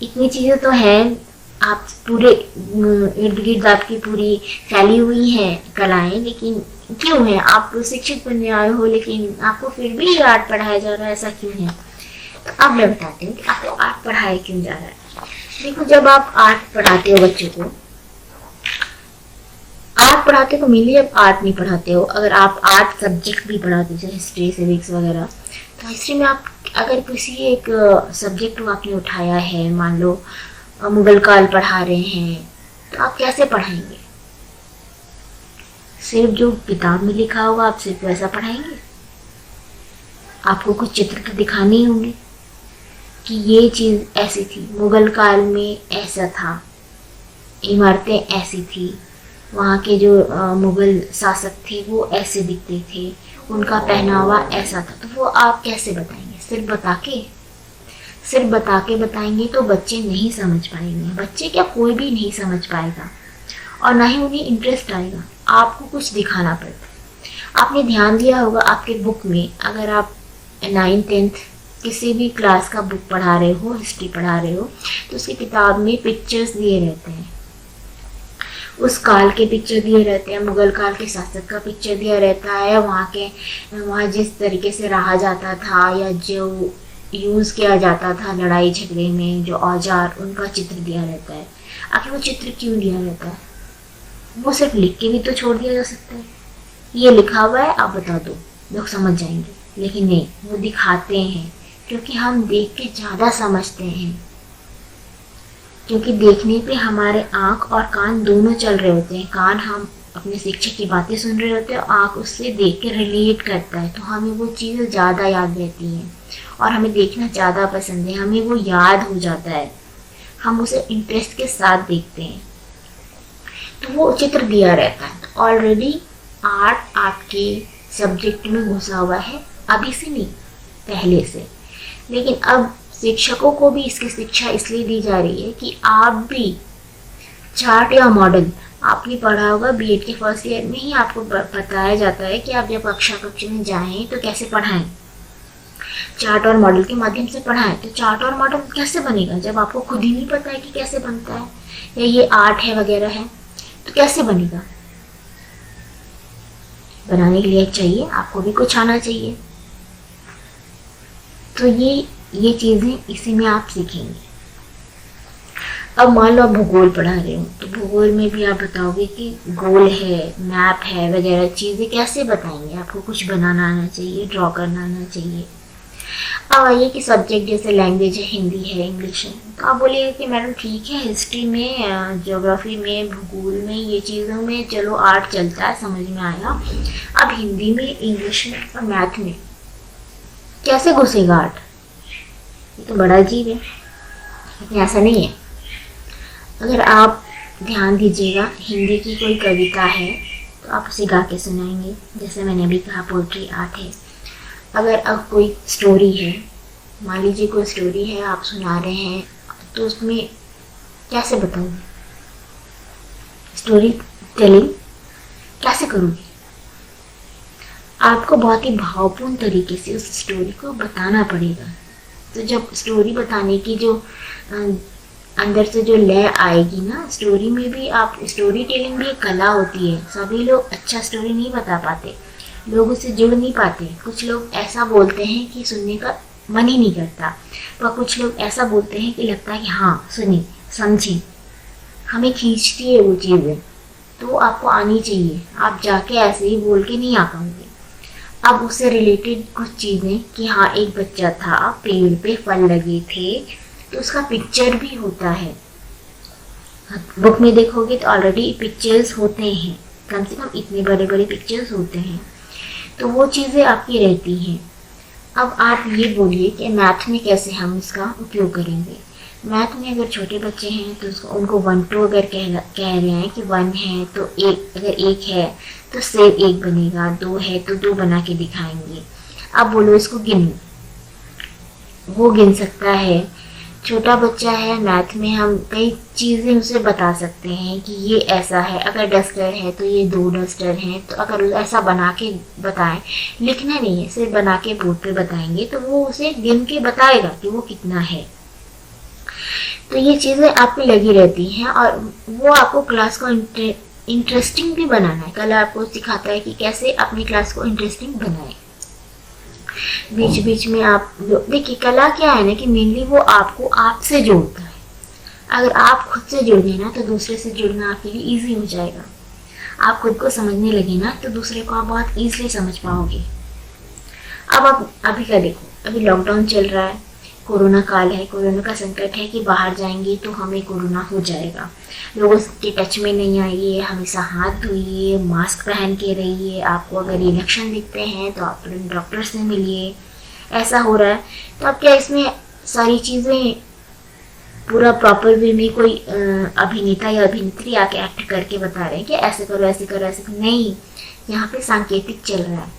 इतनी चीज़ें तो हैं, आप पूरे इर्द गिर्द आपकी पूरी फैली हुई है कलाएं, लेकिन क्यों है? आप शिक्षित बनने आए हो लेकिन आपको फिर भी आर्ट पढ़ाया जा रहा है, ऐसा क्यों है? तो अब मैं बताती हूँ कि आपको आर्ट पढ़ाया क्यों जा रहा है। देखो, जब आप आर्ट पढ़ाते हो बच्चों को, आर्ट पढ़ाते हो मेनली, जब आर्ट नहीं पढ़ाते हो, अगर आप आर्ट सब्जेक्ट भी पढ़ाते हो जैसे हिस्ट्री, सिविक्स वगैरह, तो हिस्ट्री में आप अगर किसी एक सब्जेक्ट को आपने उठाया है, मान लो मुगल काल पढ़ा रहे हैं, तो आप कैसे पढ़ाएंगे? सिर्फ जो किताब में लिखा होगा आप सिर्फ वैसा पढ़ाएंगे? आपको कुछ चित्र तो दिखाने ही होंगे कि ये चीज़ ऐसी थी, मुगल काल में ऐसा था, इमारतें ऐसी थी, वहाँ के जो मुगल शासक थे वो ऐसे दिखते थे, उनका पहनावा ऐसा था। तो वो आप कैसे बताएंगे? सिर्फ बता के बताएंगे तो बच्चे नहीं समझ पाएंगे। बच्चे क्या, कोई भी नहीं समझ पाएगा, और ना ही उन्हें इंटरेस्ट आएगा। आपको कुछ दिखाना पड़ता है। आपने ध्यान दिया होगा आपके बुक में, अगर आप 9th-10th किसी भी क्लास का बुक पढ़ा रहे हो, हिस्ट्री पढ़ा रहे हो, तो उसकी किताब में पिक्चर्स दिए रहते हैं, उस काल के पिक्चर दिए रहते हैं, मुगल काल के शासक का पिक्चर दिया रहता है, वहाँ जिस तरीके से रहा जाता था या जो यूज़ किया जाता था लड़ाई झगड़े में, जो औजार, उनका चित्र दिया रहता है। आखिर वो चित्र क्यों दिया रहता है? वो सिर्फ लिख के भी तो छोड़ दिया जा सकता है, ये लिखा हुआ है आप बता दो, लोग समझ जाएंगे, लेकिन नहीं, वो दिखाते हैं क्योंकि हम देख के ज़्यादा समझते हैं, क्योंकि देखने पे हमारे आँख और कान दोनों चल रहे होते हैं। कान हम अपने शिक्षक की बातें सुन रहे होते हैं और आँख उससे देख के रिलेट करता है, तो हमें वो चीज़ें ज़्यादा याद रहती हैं और हमें देखना ज़्यादा पसंद है, हमें वो याद हो जाता है, हम उसे इंटरेस्ट के साथ देखते हैं। तो वो चित्र दिया रहता है, तो ऑलरेडी आर्ट आपके सब्जेक्ट में घुसा हुआ है, अभी से नहीं, पहले से। लेकिन अब शिक्षकों को भी इसकी शिक्षा इसलिए दी जा रही है कि आप भी चार्ट या मॉडल, आपने पढ़ा होगा बीएड के फर्स्ट ईयर में ही आपको बताया जाता है कि आप जब कक्षा में जाएं तो कैसे पढ़ाएं, चार्ट और मॉडल के माध्यम से पढ़ाएं। तो चार्ट और मॉडल कैसे बनेगा जब आपको खुद ही नहीं पता है कि कैसे बनता है, या ये आर्ट है वगैरह है, तो कैसे बनेगा? बनाने के लिए चाहिए आपको भी कुछ आना चाहिए। तो ये चीज़ें इसी में आप सीखेंगे। अब मान लो आप भूगोल पढ़ा रहे हो, तो भूगोल में भी आप बताओगे कि गोल है, मैप है वगैरह चीज़ें कैसे बताएंगे? आपको कुछ बनाना आना चाहिए, ड्रॉ करना आना चाहिए। अब आइए कि सब्जेक्ट जैसे लैंग्वेज है, हिंदी है, इंग्लिश है, तो आप बोलिए कि मैडम ठीक है, हिस्ट्री में, ज्योग्राफी में, भूगोल में, ये चीज़ों में चलो आर्ट चलता है, समझ में आया। अब हिंदी में, इंग्लिश में और मैथ में कैसे घुसेगा आर्ट? ये तो बड़ा अजीब है, लेकिन ऐसा नहीं है। अगर आप ध्यान दीजिएगा, हिंदी की कोई कविता है तो आप उसे गा के सुनाएंगे, जैसे मैंने अभी कहा पोइट्री आर्ट है। अगर अब कोई स्टोरी है, मान लीजिए कोई स्टोरी है, आप सुना रहे हैं, तो उसमें कैसे बताओगे? स्टोरी टेलिंग कैसे करोगे? आपको बहुत ही भावपूर्ण तरीके से उस स्टोरी को बताना पड़ेगा। तो जब स्टोरी बताने की जो अंदर से जो लय आएगी ना, स्टोरी में भी आप, स्टोरी टेलिंग भी एक कला होती है। सभी लोग अच्छा स्टोरी नहीं बता पाते, लोग उससे जुड़ नहीं पाते। कुछ लोग ऐसा बोलते हैं कि सुनने का मन ही नहीं करता, पर कुछ लोग ऐसा बोलते हैं कि लगता है कि हाँ सुनिए, समझें, हमें खींचती है वो चीज़ें। तो आपको आनी चाहिए, आप जाके ऐसे ही बोल के नहीं आ पाओगे। अब उससे रिलेटेड कुछ चीज़ें कि हाँ एक बच्चा था, पेड़ पे फल लगे थे, तो उसका पिक्चर भी होता है। बुक में देखोगे तो ऑलरेडी पिक्चर्स होते हैं, कम से कम इतने बड़े बड़े पिक्चर्स होते हैं, तो वो चीज़ें आपकी रहती हैं। अब आप ये बोलिए कि मैथ में कैसे हम इसका उपयोग करेंगे। मैथ में अगर छोटे बच्चे हैं तो उसको, उनको 1-2 अगर कह रहे हैं कि 1 है तो 1, अगर 1 है तो सेव 1 बनेगा, 2 है तो 2 बना के दिखाएंगे। अब बोलो इसको गिनो, वो गिन सकता है। छोटा बच्चा है, मैथ में हम कई चीज़ें उसे बता सकते हैं कि ये ऐसा है, अगर डस्टर है तो ये 2 डस्टर हैं, तो अगर ऐसा बना के बताएं, लिखना नहीं है, सिर्फ बना के बोर्ड पे बताएंगे, तो वो उसे गिन के बताएगा कि वो कितना है। तो ये चीज़ें आप पे लगी रहती हैं और वो आपको क्लास को इंटरेस्टिंग भी बनाना है। कल आपको सिखाता है कि कैसे अपनी क्लास को इंटरेस्टिंग बनाए। बीच बीच में आप देखिए, कला क्या है ना कि मेनली वो आपको आपसे जोड़ता है। अगर आप खुद से जुड़ गए ना तो दूसरे से जुड़ना आपके लिए इजी हो जाएगा। आप खुद को समझने लगे ना तो दूसरे को आप बहुत ईजिली समझ पाओगे। अब आप अभी का देखो, अभी लॉकडाउन चल रहा है, कोरोना काल है, कोरोना का संकट है कि बाहर जाएंगे तो हमें कोरोना हो जाएगा। लोगों के टच में नहीं आइए, हमेशा हाथ धोइए, मास्क पहन के रहिए। आपको अगर ये लक्षण दिखते हैं तो आप डॉक्टर से मिलिए। ऐसा हो रहा है तो अब क्या इसमें सारी चीज़ें पूरा प्रॉपर वे में कोई अभिनेता या अभिनेत्री आके एक्ट करके बता रहे हैं कि ऐसे करो, ऐसे करो, ऐसे करो? नहीं, यहाँ पे सांकेतिक चल रहा है।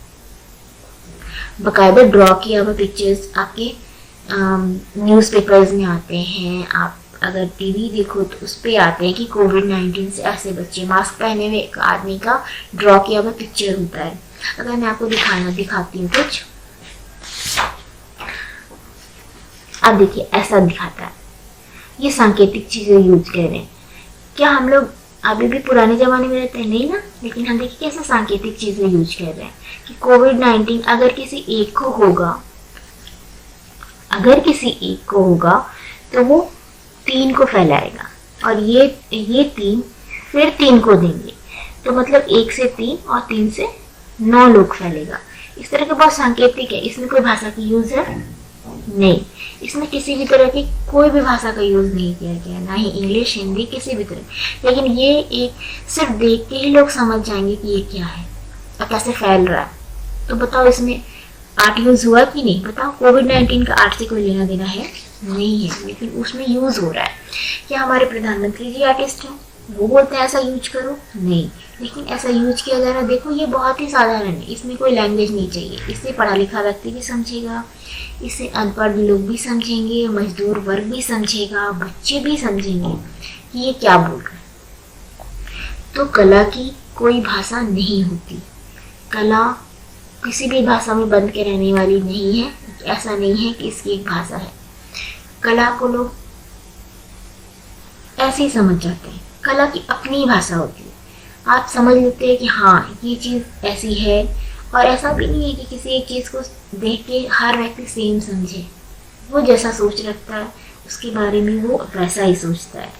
बाकायदा ड्रॉ किया हुआ पिक्चर्स आपके न्यूज़पेपर्स में आते हैं, आप अगर टीवी देखो तो उस पे आते हैं कि कोविड-19 से ऐसे बच्चे, मास्क पहने हुए एक आदमी का ड्रॉ किया हुआ पिक्चर होता है। अगर मैं आपको दिखाती हूँ कुछ, अब देखिए ऐसा दिखाता है। ये सांकेतिक चीजें यूज कर रहे हैं। क्या हम लोग अभी भी पुराने जमाने में रहते हैं? नहीं ना। लेकिन हम देखिए कैसे सांकेतिक चीजें यूज कर रहे हैं कि कोविड-19 अगर किसी एक को होगा तो वो 3 को फैलाएगा, और ये 3 फिर 3 को देंगे, तो मतलब 1 से 3 और 3 से 9 लोग फैलेगा। इस तरह के बहुत सांकेतिक है। इसमें कोई भाषा की यूज है नहीं, इसमें किसी भी तरह की कोई भी भाषा का यूज नहीं किया गया, ना ही इंग्लिश, हिंदी, किसी भी तरह। लेकिन ये एक सिर्फ देख के ही लोग समझ जाएंगे कि ये क्या है और कैसे फैल रहा है। तो बताओ इसमें आर्ट यूज हुआ कि नहीं? बताओ, कोविड-19 का आर्ट से कोई लेना देना है? नहीं है, लेकिन उसमें यूज हो रहा है। क्या हमारे प्रधानमंत्री जी आर्टिस्ट हैं? वो बोलते हैं ऐसा यूज करो? नहीं, लेकिन ऐसा यूज किया जा रहा है। देखो ये बहुत ही साधारण है, इसमें कोई लैंग्वेज नहीं चाहिए। इससे पढ़ा लिखा व्यक्ति भी समझेगा, इससे अनपढ़ लोग भी समझेंगे, मजदूर वर्ग भी समझेगा, बच्चे भी समझेंगे कि ये क्या बोल रहे हैं। तो कला की कोई भाषा नहीं होती। कला किसी भी भाषा में बंद के रहने वाली नहीं है। ऐसा नहीं है कि इसकी एक भाषा है। कला को लोग ऐसे ही समझ जाते हैं। कला की अपनी भाषा होती है। आप समझ लेते हैं कि हाँ ये चीज़ ऐसी है, और ऐसा भी नहीं है कि किसी एक चीज़ को देख के हर व्यक्ति सेम समझे। वो जैसा सोच रखता है उसके बारे में वो वैसा ही सोचता है।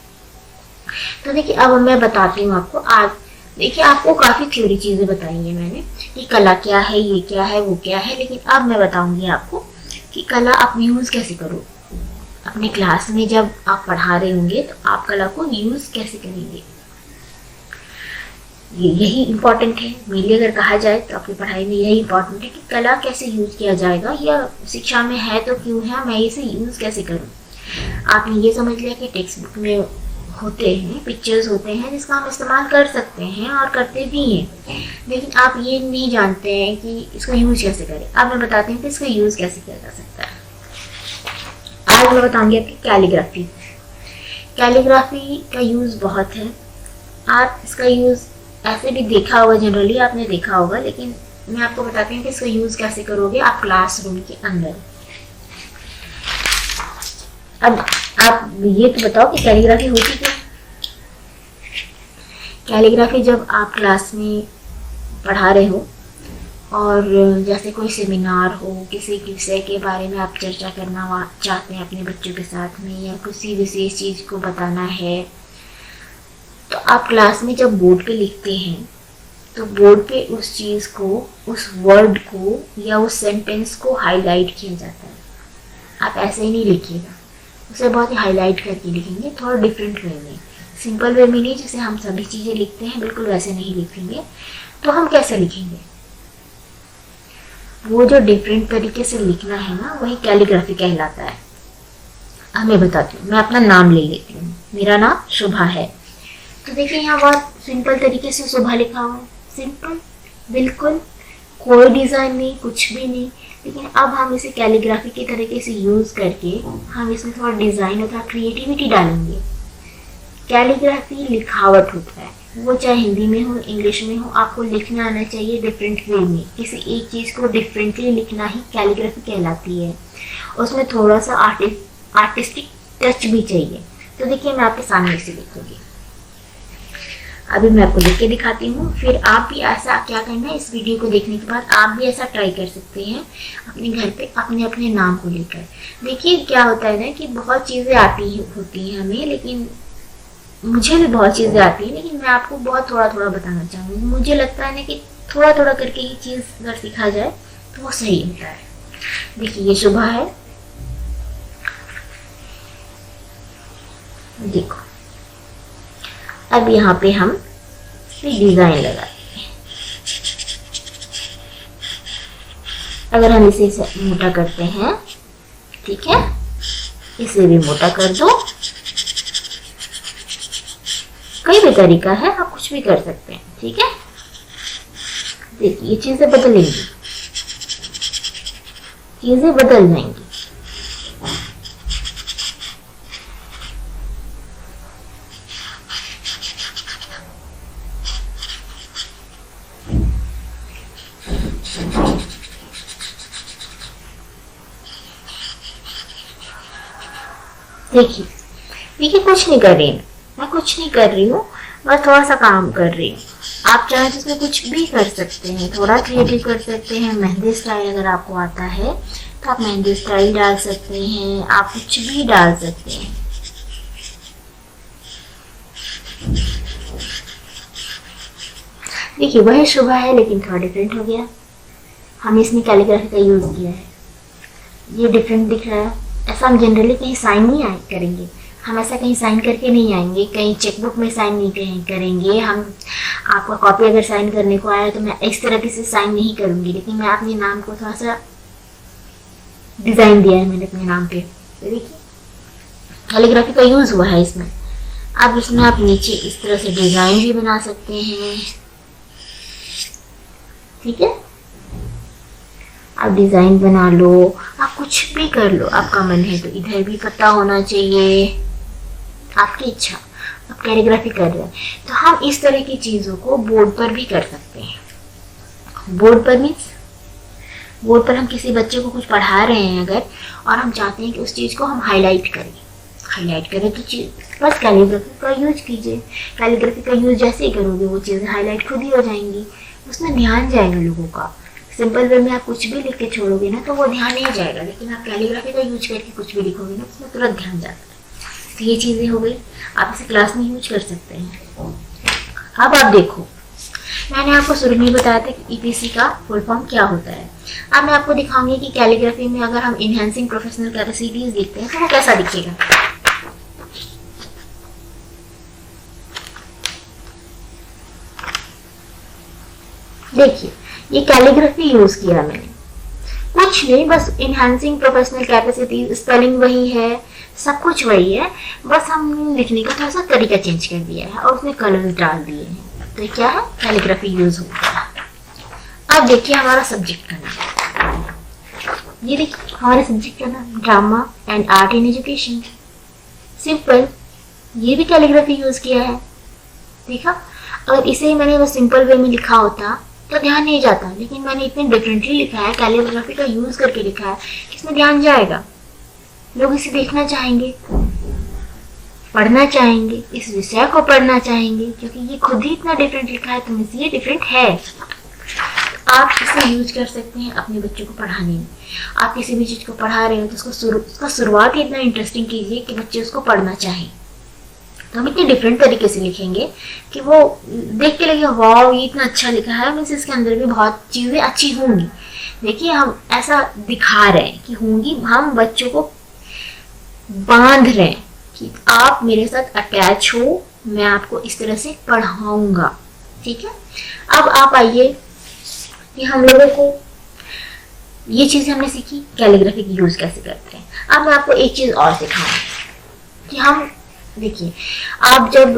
तो देखिए अब मैं बताती हूँ आपको। आज देखिए आपको काफ़ी थ्योरी चीज़ें बताई हैं मैंने कि कला क्या है, ये क्या है, वो क्या है। लेकिन अब मैं बताऊँगी आपको कि कला आप यूज़ कैसे करो। अपने क्लास में जब आप पढ़ा रहे होंगे तो आप कला को यूज़ कैसे करेंगे, यही इम्पोर्टेंट है। मेनली अगर कहा जाए तो आपकी पढ़ाई में यही इम्पोर्टेंट है कि कला कैसे यूज किया जाएगा, या शिक्षा में है तो क्यों है, मैं इसे यूज कैसे करूँ। आपने ये समझ लिया कि टेक्स्ट बुक में होते हैं, पिक्चर्स होते हैं जिसका हम इस्तेमाल कर सकते हैं और करते भी हैं, लेकिन आप ये नहीं जानते हैं कि इसको यूज कैसे करें। अब मैं बताती हूँ कि इसको यूज कैसे किया जा सकता है। आज मैं बताऊंगी आपकी कैलीग्राफी। कैलीग्राफी का यूज बहुत है। आप इसका यूज ऐसे भी देखा होगा, जनरली आपने देखा होगा, लेकिन मैं आपको बताती हूँ कि इसका यूज कैसे करोगे आप क्लासरूम के अंदर। अब आप ये तो बताओ कि कैलीग्राफी होती क्या? कैलीग्राफी जब आप क्लास में पढ़ा रहे हो और जैसे कोई सेमिनार हो, किसी विषय के बारे में आप चर्चा करना चाहते हैं अपने बच्चों के साथ में, या किसी विशेष चीज़ को बताना है, तो आप क्लास में जब बोर्ड पे लिखते हैं तो बोर्ड पे उस चीज़ को, उस वर्ड को या उस सेंटेंस को हाईलाइट किया जाता है। आप ऐसे ही नहीं लिखिएगा, उसे बहुत ही हाईलाइट करके लिखेंगे, थोड़ा डिफरेंट वे में, सिंपल वे में नहीं जैसे हम सभी चीज़ें लिखते हैं, बिल्कुल वैसे नहीं लिखेंगे। तो हम कैसे लिखेंगे? वो जो डिफरेंट तरीके से लिखना है ना, वही कैलीग्राफी कहलाता है। अब मैं बताती हूँ, मैं अपना नाम ले लेती हूँ। मेरा नाम शुभा है। तो देखिए यहाँ बहुत सिंपल तरीके से शुभा लिखा हुआ है, सिंपल बिल्कुल, कोई डिज़ाइन नहीं, कुछ भी नहीं। लेकिन अब हम इसे कैलीग्राफी के तरीके से यूज़ करके हम इसमें थोड़ा डिज़ाइन और थोड़ा क्रिएटिविटी डालेंगे। कैलीग्राफी लिखावट होता है, वो चाहे हिंदी में हो, इंग्लिश में हो, आपको लिखना आना चाहिए डिफरेंट वे में। किसी एक चीज़ को डिफरेंटली लिखना ही कैलीग्राफी कहलाती है। उसमें थोड़ा सा आर्टिस्टिक टच भी चाहिए। तो देखिए मैं आपके सामने से लिखूंगी। अभी मैं आपको लिख के दिखाती हूँ, फिर आप भी ऐसा क्या करना है, इस वीडियो को देखने के बाद आप भी ऐसा ट्राई कर सकते हैं अपने घर पे अपने अपने नाम को लेकर। देखिए क्या होता है ना कि बहुत चीज़ें आती होती हैं हमें, लेकिन मुझे भी बहुत चीज़ें आती हैं, लेकिन मैं आपको बहुत थोड़ा थोड़ा बताना चाहूँगी। मुझे लगता है ना कि थोड़ा थोड़ा करके ये चीज़ अगर सीखा जाए तो वो सही होता है। देखिए ये शुभा है, देखो अब यहाँ पे हम डिज़ाइन लगाते हैं। अगर हम इसे मोटा करते हैं, ठीक है, इसे भी मोटा कर दो। कोई भी तरीका है, आप कुछ भी कर सकते हैं, ठीक है। देखिए ये चीजें बदलेंगी, चीजें बदल जाएंगी। देखिए देखिए, कुछ नहीं कर रही मैं कुछ नहीं कर रही हूँ, बस थोड़ा सा काम कर रही हूँ। आप चाहे तो इसमें कुछ भी कर सकते हैं, थोड़ा क्रिएटिव कर सकते हैं। मेहंदी स्टाइल अगर आपको आता है तो आप मेहंदी स्टाइल डाल सकते हैं, आप कुछ भी डाल सकते हैं। देखिए वही सुबह है लेकिन थोड़ा डिफरेंट हो गया। हमने इसमें कैलीग्राफी का यूज़ किया है, ये डिफरेंट दिख रहा है। ऐसा हम जनरली कहीं साइन नहीं करेंगे, हम ऐसा कहीं साइन करके नहीं आएंगे, कहीं चेकबुक में साइन नहीं करेंगे। हम आपका कॉपी अगर साइन करने को आया तो मैं इस तरह से साइन नहीं करूँगी, लेकिन मैं अपने नाम को थोड़ा सा डिज़ाइन दिया है मैंने अपने नाम पे। तो देखिए कैलीग्राफी का यूज़ हुआ है इसमें। अब इसमें आप नीचे इस तरह से डिज़ाइन भी बना सकते हैं, ठीक है। आप डिज़ाइन बना लो, आप कुछ भी कर लो, आपका मन है तो इधर भी पता होना चाहिए, आपकी इच्छा। आप कैलीग्राफी कर रहे हैं तो हम इस तरह की चीज़ों को बोर्ड पर भी कर सकते हैं। बोर्ड पर मीन्स बोर्ड पर हम किसी बच्चे को कुछ पढ़ा रहे हैं अगर, और हम चाहते हैं कि उस चीज़ को हम हाईलाइट करें तो बस कैलीग्राफी का यूज कीजिए। कैलीग्राफी का यूज जैसे ही करोगे वो चीज़ें हाईलाइट खुद ही हो जाएंगी, उसमें ध्यान जाएगा लोगों का। सिंपल वे में आप कुछ भी लिख के छोड़ोगे ना तो वो ध्यान नहीं जाएगा, लेकिन आप कैलीग्राफी का यूज करके कुछ भी लिखोगे ना उसमें तुरंत ध्यान जाता है। तो ये चीज़ें हो गई, आप इसे क्लास में यूज कर सकते हैं। अब आप देखो, मैंने आपको शुरू में बताया था कि ईपीसी का फुल फॉर्म क्या होता है। अब मैं आपको दिखाऊंगी कि कैलीग्राफी में अगर हम इनहेंसिंग प्रोफेशनल कैपेसिटीज लिखते हैं तो वो कैसा दिखेगा। देखिए ये कैलीग्राफी यूज किया मैंने, कुछ नहीं, बस इनहेंसिंग प्रोफेशनल कैपेसिटी, स्पेलिंग वही है, सब कुछ वही है, बस हम लिखने का थोड़ा सा तरीका चेंज कर दिया है और उसमें कलर्स डाल दिए हैं। तो क्या है, कैलीग्राफी यूज होता है। अब देखिए हमारा सब्जेक्ट का नाम, ये देखिए हमारे सब्जेक्ट का नाम drama and art in education, simple. ये भी कैलीग्राफी यूज किया है, देखा। अगर इसे मैंने बस सिंपल वे में लिखा होता तो ध्यान नहीं जाता, लेकिन मैंने इतने डिफरेंटली लिखा है, कैलीग्राफी का यूज करके लिखा है, इसमें ध्यान जाएगा। लोग इसे देखना चाहेंगे, पढ़ना चाहेंगे, इस विषय को पढ़ना चाहेंगे, क्योंकि ये खुद ही इतना डिफरेंट लिखा है तो ये डिफरेंट है। आप इसे यूज कर सकते हैं अपने बच्चों को पढ़ाने में। आप किसी भी चीज़ को पढ़ा रहे हो तो उसका शुरुआत ही इतना इंटरेस्टिंग कीजिए कि बच्चे उसको पढ़ना चाहें। तो हम इतने डिफरेंट तरीके से लिखेंगे कि वो देख के लगेगा वाह ये इतना अच्छा लिखा है, मीन्स इसके अंदर भी बहुत चीज़ें अच्छी होंगी। देखिए हम ऐसा दिखा रहे हैं कि होंगी, हम बच्चों को बांध रहे हैं कि आप मेरे साथ अटैच हो, मैं आपको इस तरह से पढ़ाऊंगा, ठीक है। अब आप आइए कि हम लोगों को ये चीज़ें हमने सीखी, कैलीग्राफी की यूज़ कैसे करते हैं। अब मैं आपको एक चीज़ और सिखाऊंगी कि हम देखिए, आप जब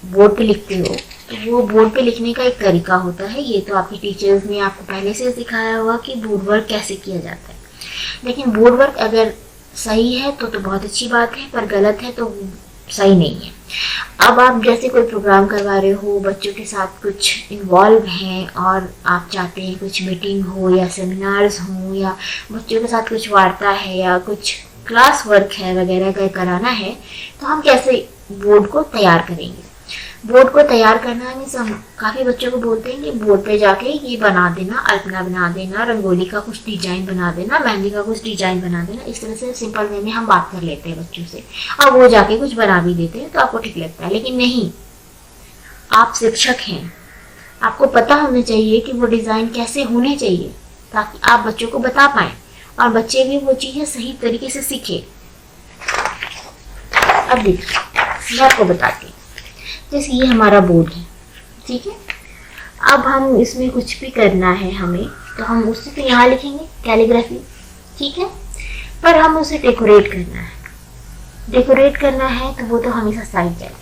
बोर्ड पे लिखते हो तो वो बोर्ड पे लिखने का एक तरीका होता है। ये तो आपके टीचर्स ने आपको पहले से सिखाया होगा कि बोर्ड वर्क कैसे किया जाता है, लेकिन बोर्ड वर्क अगर सही है तो बहुत अच्छी बात है, पर गलत है तो सही नहीं है। अब आप जैसे कोई प्रोग्राम करवा रहे हो, बच्चों के साथ कुछ इन्वॉल्व हैं और आप चाहते हैं कुछ मीटिंग हो या सेमिनार्स हो या बच्चों के साथ कुछ वार्ता है या कुछ क्लास वर्क है वगैरह का कराना है, तो हम कैसे बोर्ड को तैयार करेंगे। बोर्ड को तैयार करना है मीन्स हम काफ़ी बच्चों को बोलते हैं कि बोर्ड पे जाके ये बना देना, अल्पना बना देना, रंगोली का कुछ डिजाइन बना देना, मेहंदी का कुछ डिजाइन बना देना। इस तरह से सिंपल वे में हम बात कर लेते हैं बच्चों से और वो जाके कुछ बना भी देते हैं तो आपको ठीक लगता है। लेकिन नहीं, आप शिक्षक हैं, आपको पता होना चाहिए कि वो डिज़ाइन कैसे होने चाहिए ताकि आप बच्चों को बता पाएँ और बच्चे भी वो चीज़ें सही तरीके से सीखे। अब देखिए मैं आपको बताती हूँ, जैसे ये हमारा बोर्ड है, ठीक है। अब हम इसमें कुछ भी करना है हमें, तो हम उससे तो यहाँ लिखेंगे कैलीग्राफी, ठीक है, पर हम उसे डेकोरेट करना है तो वो तो हमेशा साइड जाए।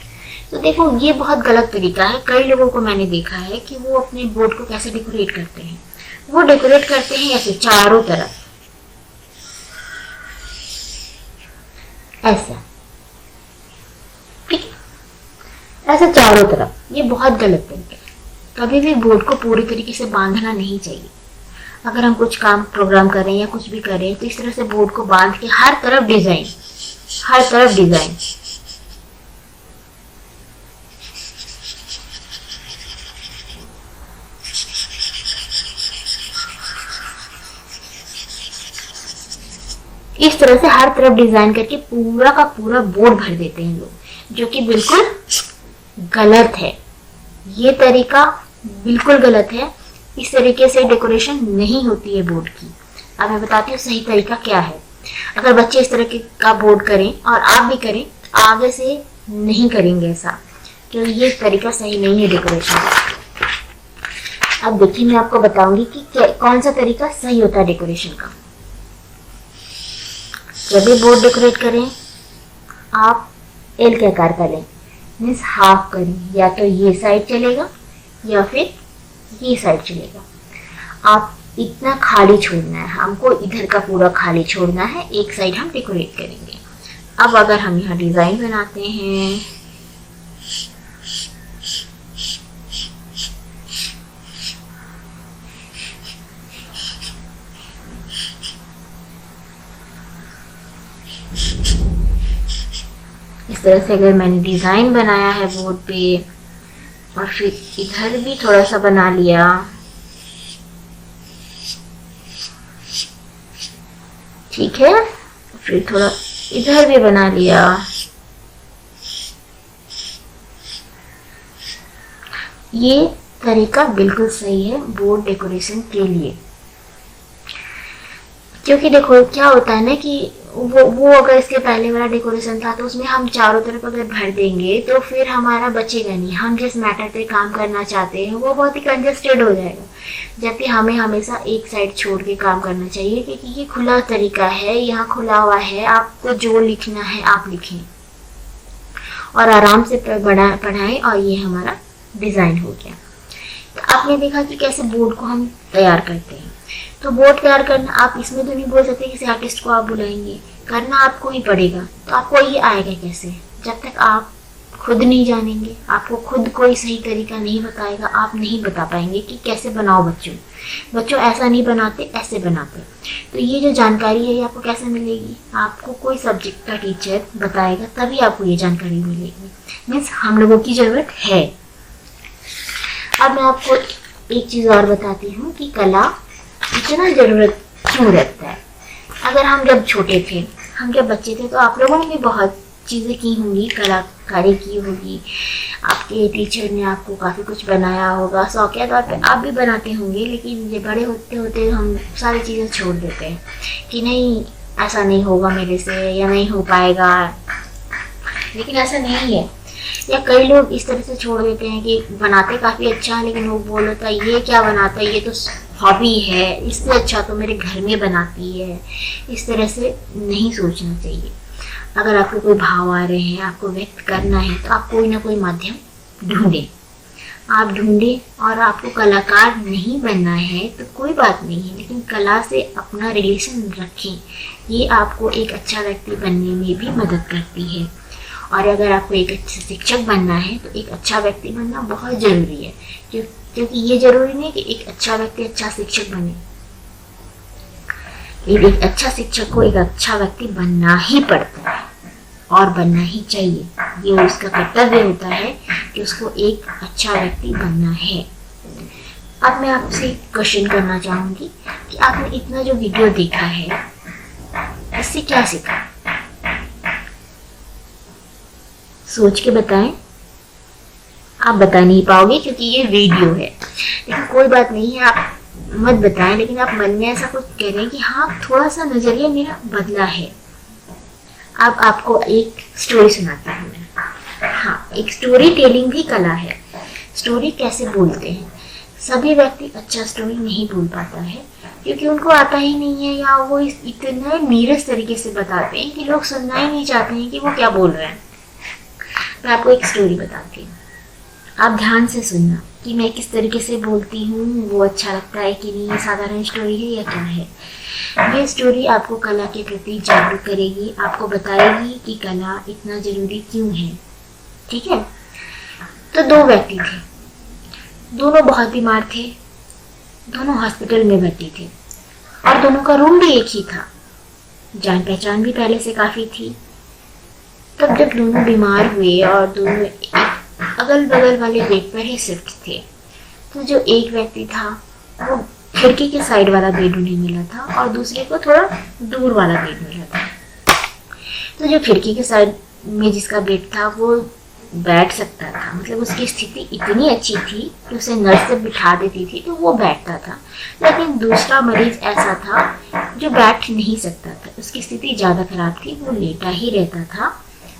तो देखो ये बहुत गलत तरीका है। कई लोगों को मैंने देखा है कि वो अपने बोर्ड को कैसे डेकोरेट करते हैं। वो डेकोरेट करते हैं ऐसे चारों तरफ, ऐसा, ठीक है, ऐसे चारों तरफ। ये बहुत गलत तरीका है। कभी भी बोर्ड को पूरी तरीके से बांधना नहीं चाहिए। अगर हम कुछ काम प्रोग्राम कर रहे हैं या कुछ भी कर रहे हैं तो इस तरह से बोर्ड को बांध के हर तरफ डिजाइन, हर तरफ डिजाइन। इस तरह से हर तरफ डिजाइन करके पूरा का पूरा बोर्ड भर देते हैं लोग, जो कि बिल्कुल गलत है। ये तरीका बिल्कुल गलत है। इस तरीके से डेकोरेशन नहीं होती है बोर्ड की। अब मैं बताती हूँ सही तरीका क्या है। अगर बच्चे इस तरह का बोर्ड करें और आप भी करें, आगे से नहीं करेंगे ऐसा, क्योंकि ये तरीका सही नहीं है डेकोरेशन का। अब देखिए, मैं आपको बताऊंगी कि कौन सा तरीका सही होता है डेकोरेशन का। जब भी बोर्ड डेकोरेट करें, आप एल के आकार का लें, मीन्स हाफ करें। या तो ये साइड चलेगा या फिर ये साइड चलेगा। आप इतना खाली छोड़ना है, हमको इधर का पूरा खाली छोड़ना है, एक साइड हम डेकोरेट करेंगे। अब अगर हम यहाँ डिजाइन बनाते हैं, इस तरह से अगर मैंने डिजाइन बनाया है बोर्ड पे और फिर इधर भी थोड़ा सा बना लिया, ठीक है, फिर थोड़ा इधर भी बना लिया, ये तरीका बिल्कुल सही है बोर्ड डेकोरेशन के लिए। क्योंकि देखो क्या होता है ना कि वो अगर इसके पहले वाला डेकोरेशन था तो उसमें हम चारों तरफ अगर भर देंगे तो फिर हमारा बचेगा नहीं। हम जिस मैटर पे काम करना चाहते हैं वो बहुत ही कंजस्टेड हो जाएगा। जबकि हमें हमेशा एक साइड छोड़ के काम करना चाहिए, क्योंकि ये खुला तरीका है, यहाँ खुला हुआ है, आपको जो लिखना है आप लिखें और आराम से पढ़ाएं। और ये हमारा डिजाइन हो गया। तो आपने देखा कि कैसे बोर्ड को हम तैयार करते हैं। तो बोर्ड तैयार करना, आप इसमें तो नहीं बोल सकते किसी आर्टिस्ट को आप बुलाएंगे, करना आपको ही पड़ेगा। तो आपको ये आएगा कैसे? जब तक आप खुद नहीं जानेंगे, आपको खुद कोई सही तरीका नहीं बताएगा, आप नहीं बता पाएंगे कि कैसे बनाओ। बच्चों ऐसा नहीं बनाते, ऐसे बनाते। तो ये जो जानकारी है ये आपको कैसे मिलेगी? आपको कोई सब्जेक्ट का टीचर बताएगा, तभी आपको ये जानकारी मिलेगी। मीन्स हम लोगों की जरूरत है। अब मैं आपको एक चीज़ और बताती हूँ कि कला इतना ज़रूरत क्यों रखता है। अगर हम जब छोटे थे, हम जब बच्चे थे, तो आप लोगों ने भी बहुत चीज़ें की होंगी, कलाकारी की होगी। आपके टीचर ने आपको काफ़ी कुछ बनाया होगा, शौकिया तौर पे आप भी बनाते होंगे। लेकिन ये बड़े होते होते हम सारी चीज़ें छोड़ देते हैं कि नहीं, ऐसा नहीं होगा मेरे से, या नहीं हो पाएगा। लेकिन ऐसा नहीं है। या कई लोग इस तरह से छोड़ देते हैं कि बनाते काफ़ी अच्छा है, लेकिन वो बोल होता है ये क्या बनाता है, ये तो हॉबी है, इससे अच्छा तो मेरे घर में बनाती है। इस तरह से नहीं सोचना चाहिए। अगर आपको कोई भाव आ रहे हैं, आपको व्यक्त करना है, तो आप कोई ना कोई माध्यम ढूंढें। आप ढूंढें। और आपको कलाकार नहीं बनना है तो कोई बात नहीं है, लेकिन कला से अपना रिलेशन रखें। ये आपको एक अच्छा व्यक्ति बनने में भी मदद करती है। और अगर आपको एक अच्छा शिक्षक बनना है तो एक अच्छा व्यक्ति बनना बहुत ज़रूरी है। क्योंकि ये जरूरी नहीं कि एक अच्छा व्यक्ति अच्छा शिक्षक बने। एक अच्छा शिक्षक को एक अच्छा व्यक्ति बनना ही पड़ता है और बनना ही चाहिए। ये उसका कर्तव्य होता है कि उसको एक अच्छा व्यक्ति बनना है। अब मैं आपसे क्वेश्चन करना चाहूँगी कि आपने इतना जो वीडियो देखा है, इससे क्या सीखा? सोच के बताएं। आप बता नहीं पाओगे क्योंकि ये वीडियो है, लेकिन कोई बात नहीं है, आप मत बताएं। लेकिन आप मन में ऐसा कुछ कह रहे हैं कि हाँ, थोड़ा सा नज़रिया मेरा बदला है। अब आपको एक स्टोरी सुनाती हूँ मैं। हाँ, एक स्टोरी टेलिंग भी कला है। स्टोरी कैसे बोलते हैं? सभी व्यक्ति अच्छा स्टोरी नहीं बोल पाता है क्योंकि उनको आता ही नहीं है, या वो इतने नीरस तरीके से बताते हैं कि लोग सुनना ही नहीं चाहते हैं कि वो क्या बोल रहे हैं। मैं आपको एक स्टोरी बताती हूँ, आप ध्यान से सुनना कि मैं किस तरीके से बोलती हूँ, वो अच्छा लगता है कि नहीं, ये साधारण स्टोरी है या क्या है। ये स्टोरी आपको कला के प्रति जागरूक करेगी, आपको बताएगी कि कला इतना ज़रूरी क्यों है। ठीक है? तो दो व्यक्ति थे, दोनों बहुत बीमार थे, दोनों हॉस्पिटल में भर्ती थे और दोनों का रूम भी एक ही था। जान पहचान भी पहले से काफ़ी थी। तब जब दोनों बीमार हुए और दोनों अगल बगल वाले बेड पर ही शिफ्ट थे, तो जो एक व्यक्ति था वो खिड़की के साइड वाला बेड उन्हें मिला था और दूसरे को थोड़ा दूर वाला बेड मिला था। तो जो खिड़की के साइड में जिसका बेड था वो बैठ सकता था, मतलब उसकी स्थिति इतनी अच्छी थी कि उसे नर्स से बिठा देती थी तो वो बैठता था। लेकिन दूसरा मरीज ऐसा था जो बैठ नहीं सकता था, उसकी स्थिति ज़्यादा खराब थी, वो लेटा ही रहता था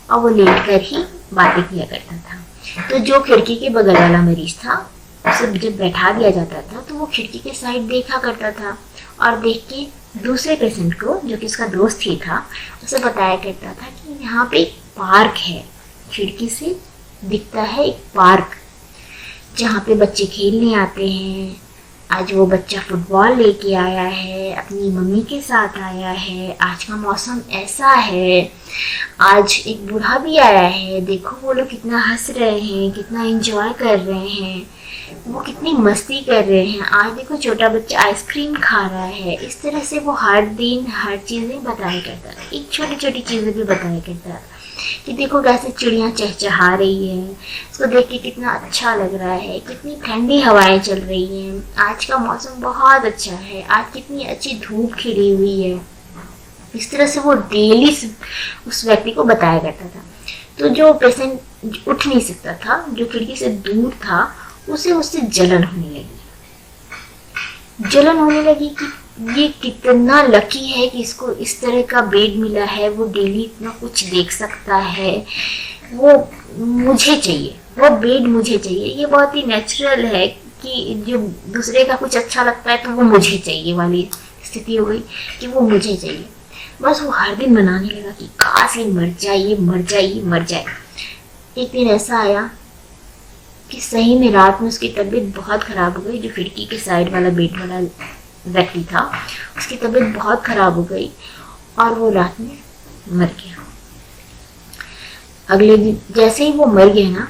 और वो लेट कर ही बातें किया करता था। तो जो खिड़की के बगल वाला मरीज था उसे जब बैठा दिया जाता था तो वो खिड़की के साइड देखा करता था और देख के दूसरे पेशेंट को, जो कि उसका दोस्त ही था, उसे बताया करता था कि यहाँ पे एक पार्क है, खिड़की से दिखता है एक पार्क जहाँ पे बच्चे खेलने आते हैं। आज वो बच्चा फुटबॉल लेके आया है, अपनी मम्मी के साथ आया है, आज का मौसम ऐसा है, आज एक बूढ़ा भी आया है, देखो वो लोग कितना हंस रहे हैं, कितना एंजॉय कर रहे हैं, वो कितनी मस्ती कर रहे हैं, आज देखो छोटा बच्चा आइसक्रीम खा रहा है। इस तरह से वो हर दिन हर चीज़ें बताया करता है, एक छोटी छोटी चीज़ें भी बताया करता है कि देखो कैसे चिड़ियाँ चहचहा रही है, उसको देख के कितना अच्छा लग रहा है, कितनी ठंडी हवाएं चल रही हैं, आज का मौसम बहुत अच्छा है, आज कितनी अच्छी धूप खिली हुई है। इस तरह से वो डेली उस व्यक्ति को बताया करता था। तो जो पेशेंट उठ नहीं सकता था, जो खिड़की से दूर था, उसे उससे जलन होने लगी कि ये कितना लकी है कि इसको इस तरह का बेड मिला है, वो डेली इतना कुछ देख सकता है, वो मुझे चाहिए, वो बेड मुझे चाहिए। ये बहुत ही नेचुरल है कि जो दूसरे का कुछ अच्छा लगता है तो वो मुझे चाहिए वाली स्थिति हो गई कि वो मुझे चाहिए। बस वो हर दिन मनाने लगा कि काश ये मर जाए, ये मर जाए, ये मर जाए। एक दिन ऐसा आया कि सही में रात में उसकी तबीयत बहुत ख़राब हो गई। जो खिड़की के साइड वाला बेड वाला व्यक्ति था, उसकी तबीयत बहुत ख़राब हो गई और वो रात में मर गया। अगले दिन जैसे ही वो मर गया ना,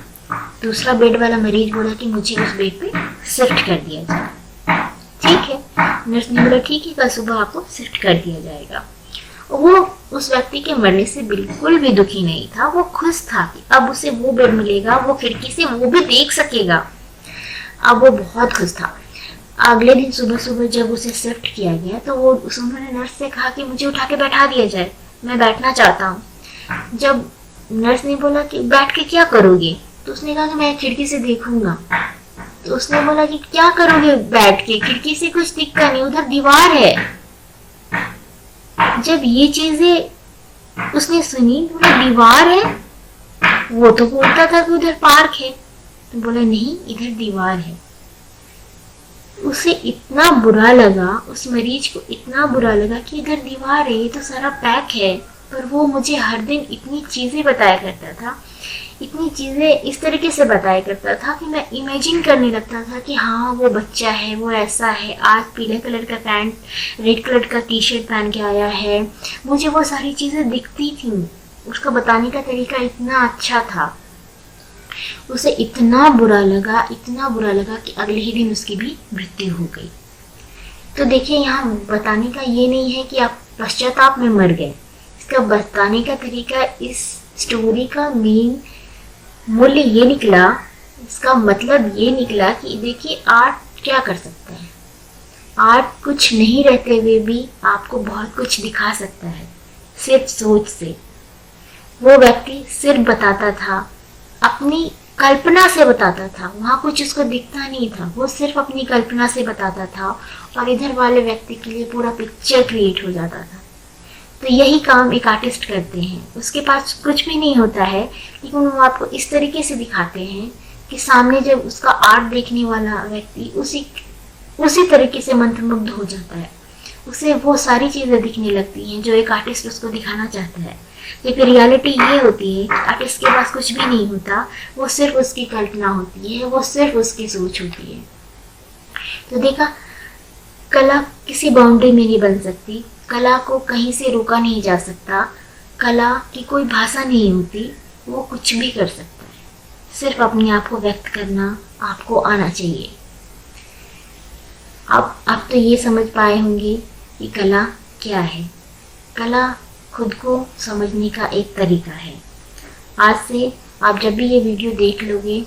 दूसरा बेड वाला मरीज बोला कि मुझे उस बेड पे शिफ्ट कर दिया जाए। ठीक है, नर्स ने बोला ठीक है, कल सुबह आपको शिफ्ट कर दिया जाएगा। वो उस व्यक्ति के मरने से बिल्कुल भी दुखी नहीं था, वो खुश था कि अब उसे वो बेड मिलेगा, वो खिड़की से वो भी देख सकेगा। अब वो बहुत खुश था। अगले दिन सुबह सुबह जब उसे शिफ्ट किया गया तो वो उन्होंने नर्स से कहा कि मुझे उठा के बैठा दिया जाए, मैं बैठना चाहता हूँ। जब नर्स ने बोला कि बैठ के क्या करोगे, तो उसने कहा कि मैं खिड़की से देखूंगा। तो उसने बोला कि क्या करोगे बैठ के, खिड़की से कुछ दिखता नहीं, उधर दीवार है। जब ये चीजें उसने सुनी, बोला दीवार है, वो तो बोलता था कि उधर पार्क है, तो बोला नहीं इधर दीवार है। उसे इतना बुरा लगा, उस मरीज को इतना बुरा लगा कि इधर दीवार है, ये तो सारा पैक है, पर वो मुझे हर दिन इतनी चीजें बताया करता था, इतनी चीजें इस तरीके से बताया करता था कि मैं इमेजिन करने लगता था कि हाँ वो बच्चा है, वो ऐसा है, आज पीले कलर का पैंट, रेड कलर का टी शर्ट पहन के आया है। मुझे वो सारी चीजें दिखती थी, उसका बताने का तरीका इतना अच्छा था। उसे इतना बुरा लगा, इतना बुरा लगा कि अगले ही दिन उसकी भी मृत्यु हो गई। तो देखिए, यहाँ बताने का ये नहीं है कि आप पश्चाताप में मर गए, इसका बताने का तरीका, इस स्टोरी का मेन मूल्य ये निकला, इसका मतलब ये निकला कि देखिए आर्ट क्या कर सकता है। आर्ट कुछ नहीं रहते हुए भी आपको बहुत कुछ दिखा सकता है, सिर्फ सोच से। वो व्यक्ति सिर्फ बताता था, अपनी कल्पना से बताता था, वहाँ कुछ उसको दिखता नहीं था, वो सिर्फ अपनी कल्पना से बताता था और इधर वाले व्यक्ति के लिए पूरा पिक्चर क्रिएट हो जाता था। तो यही काम एक आर्टिस्ट करते हैं, उसके पास कुछ भी नहीं होता है, लेकिन वो आपको इस तरीके से दिखाते हैं कि सामने जब उसका आर्ट देखने वाला व्यक्ति उसी तरीके से मंत्रमुग्ध हो जाता है, उसे वो सारी चीज़ें दिखने लगती हैं जो एक आर्टिस्ट उसको दिखाना चाहता है। लेकिन रियलिटी ये होती है कि आर्टिस्ट के पास कुछ भी नहीं होता, वो सिर्फ उसकी कल्पना होती है, वो सिर्फ उसकी सोच होती है। तो देखा, कला किसी बाउंड्री में नहीं बन सकती, कला को कहीं से रोका नहीं जा सकता, कला की कोई भाषा नहीं होती, वो कुछ भी कर सकता है, सिर्फ अपने आप को व्यक्त करना आपको आना चाहिए। आप तो ये समझ पाए होंगे कि कला क्या है। कला खुद को समझने का एक तरीका है। आज से आप जब भी ये वीडियो देख लोगे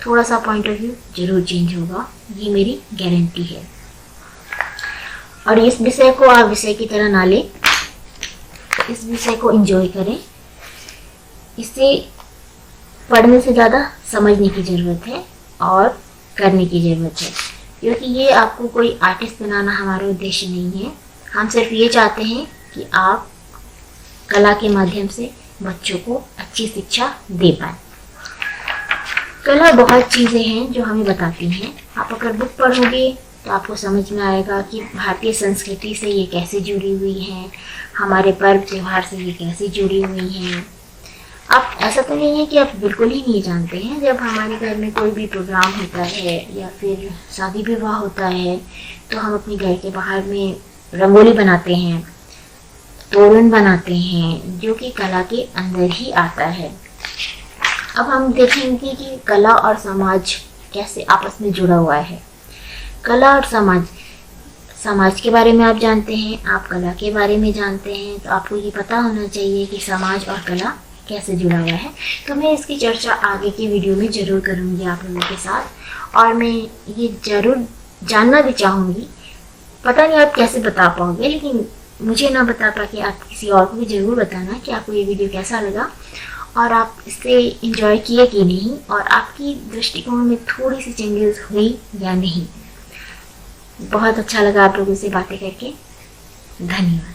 थोड़ा सा पॉइंट ऑफ व्यू जरूर चेंज होगा, ये मेरी गारंटी है। और इस विषय को आप विषय की तरह ना लें, इस विषय को एंजॉय करें। इसे पढ़ने से ज़्यादा समझने की ज़रूरत है और करने की ज़रूरत है, क्योंकि ये आपको कोई आर्टिस्ट बनाना हमारा उद्देश्य नहीं है। हम सिर्फ ये चाहते हैं कि आप कला के माध्यम से बच्चों को अच्छी शिक्षा दे पाएँ। कला बहुत चीज़ें हैं जो हमें बताती हैं। आप अगर बुक पढ़ोगे तो आपको समझ में आएगा कि भारतीय संस्कृति से ये कैसे जुड़ी हुई हैं, हमारे पर्व त्यौहार से ये कैसे जुड़ी हुई हैं। आप ऐसा तो नहीं है कि आप बिल्कुल ही नहीं जानते हैं। जब हमारे घर में कोई भी प्रोग्राम होता है या फिर शादी विवाह होता है तो हम अपने घर के बाहर में रंगोली बनाते हैं, तोरण बनाते हैं, जो कि कला के अंदर ही आता है। अब हम देखेंगे कि कला और समाज कैसे आपस में जुड़ा हुआ है। कला और समाज के बारे में आप जानते हैं, आप कला के बारे में जानते हैं, तो आपको ये पता होना चाहिए कि समाज और कला कैसे जुड़ा हुआ है। तो मैं इसकी चर्चा आगे की वीडियो में ज़रूर करूँगी आप लोगों के साथ, और मैं ये ज़रूर जानना भी चाहूँगी, पता नहीं आप कैसे बता पाओगे, लेकिन मुझे ना बता पा के आप किसी और को भी ज़रूर बताना कि आपको ये वीडियो कैसा लगा और आप इसे एंजॉय किए कि नहीं, और आपकी दृष्टिकोण में थोड़ी सी चेंजेस हुई या नहीं। बहुत अच्छा लगा आप लोगों से बातें करके। धन्यवाद।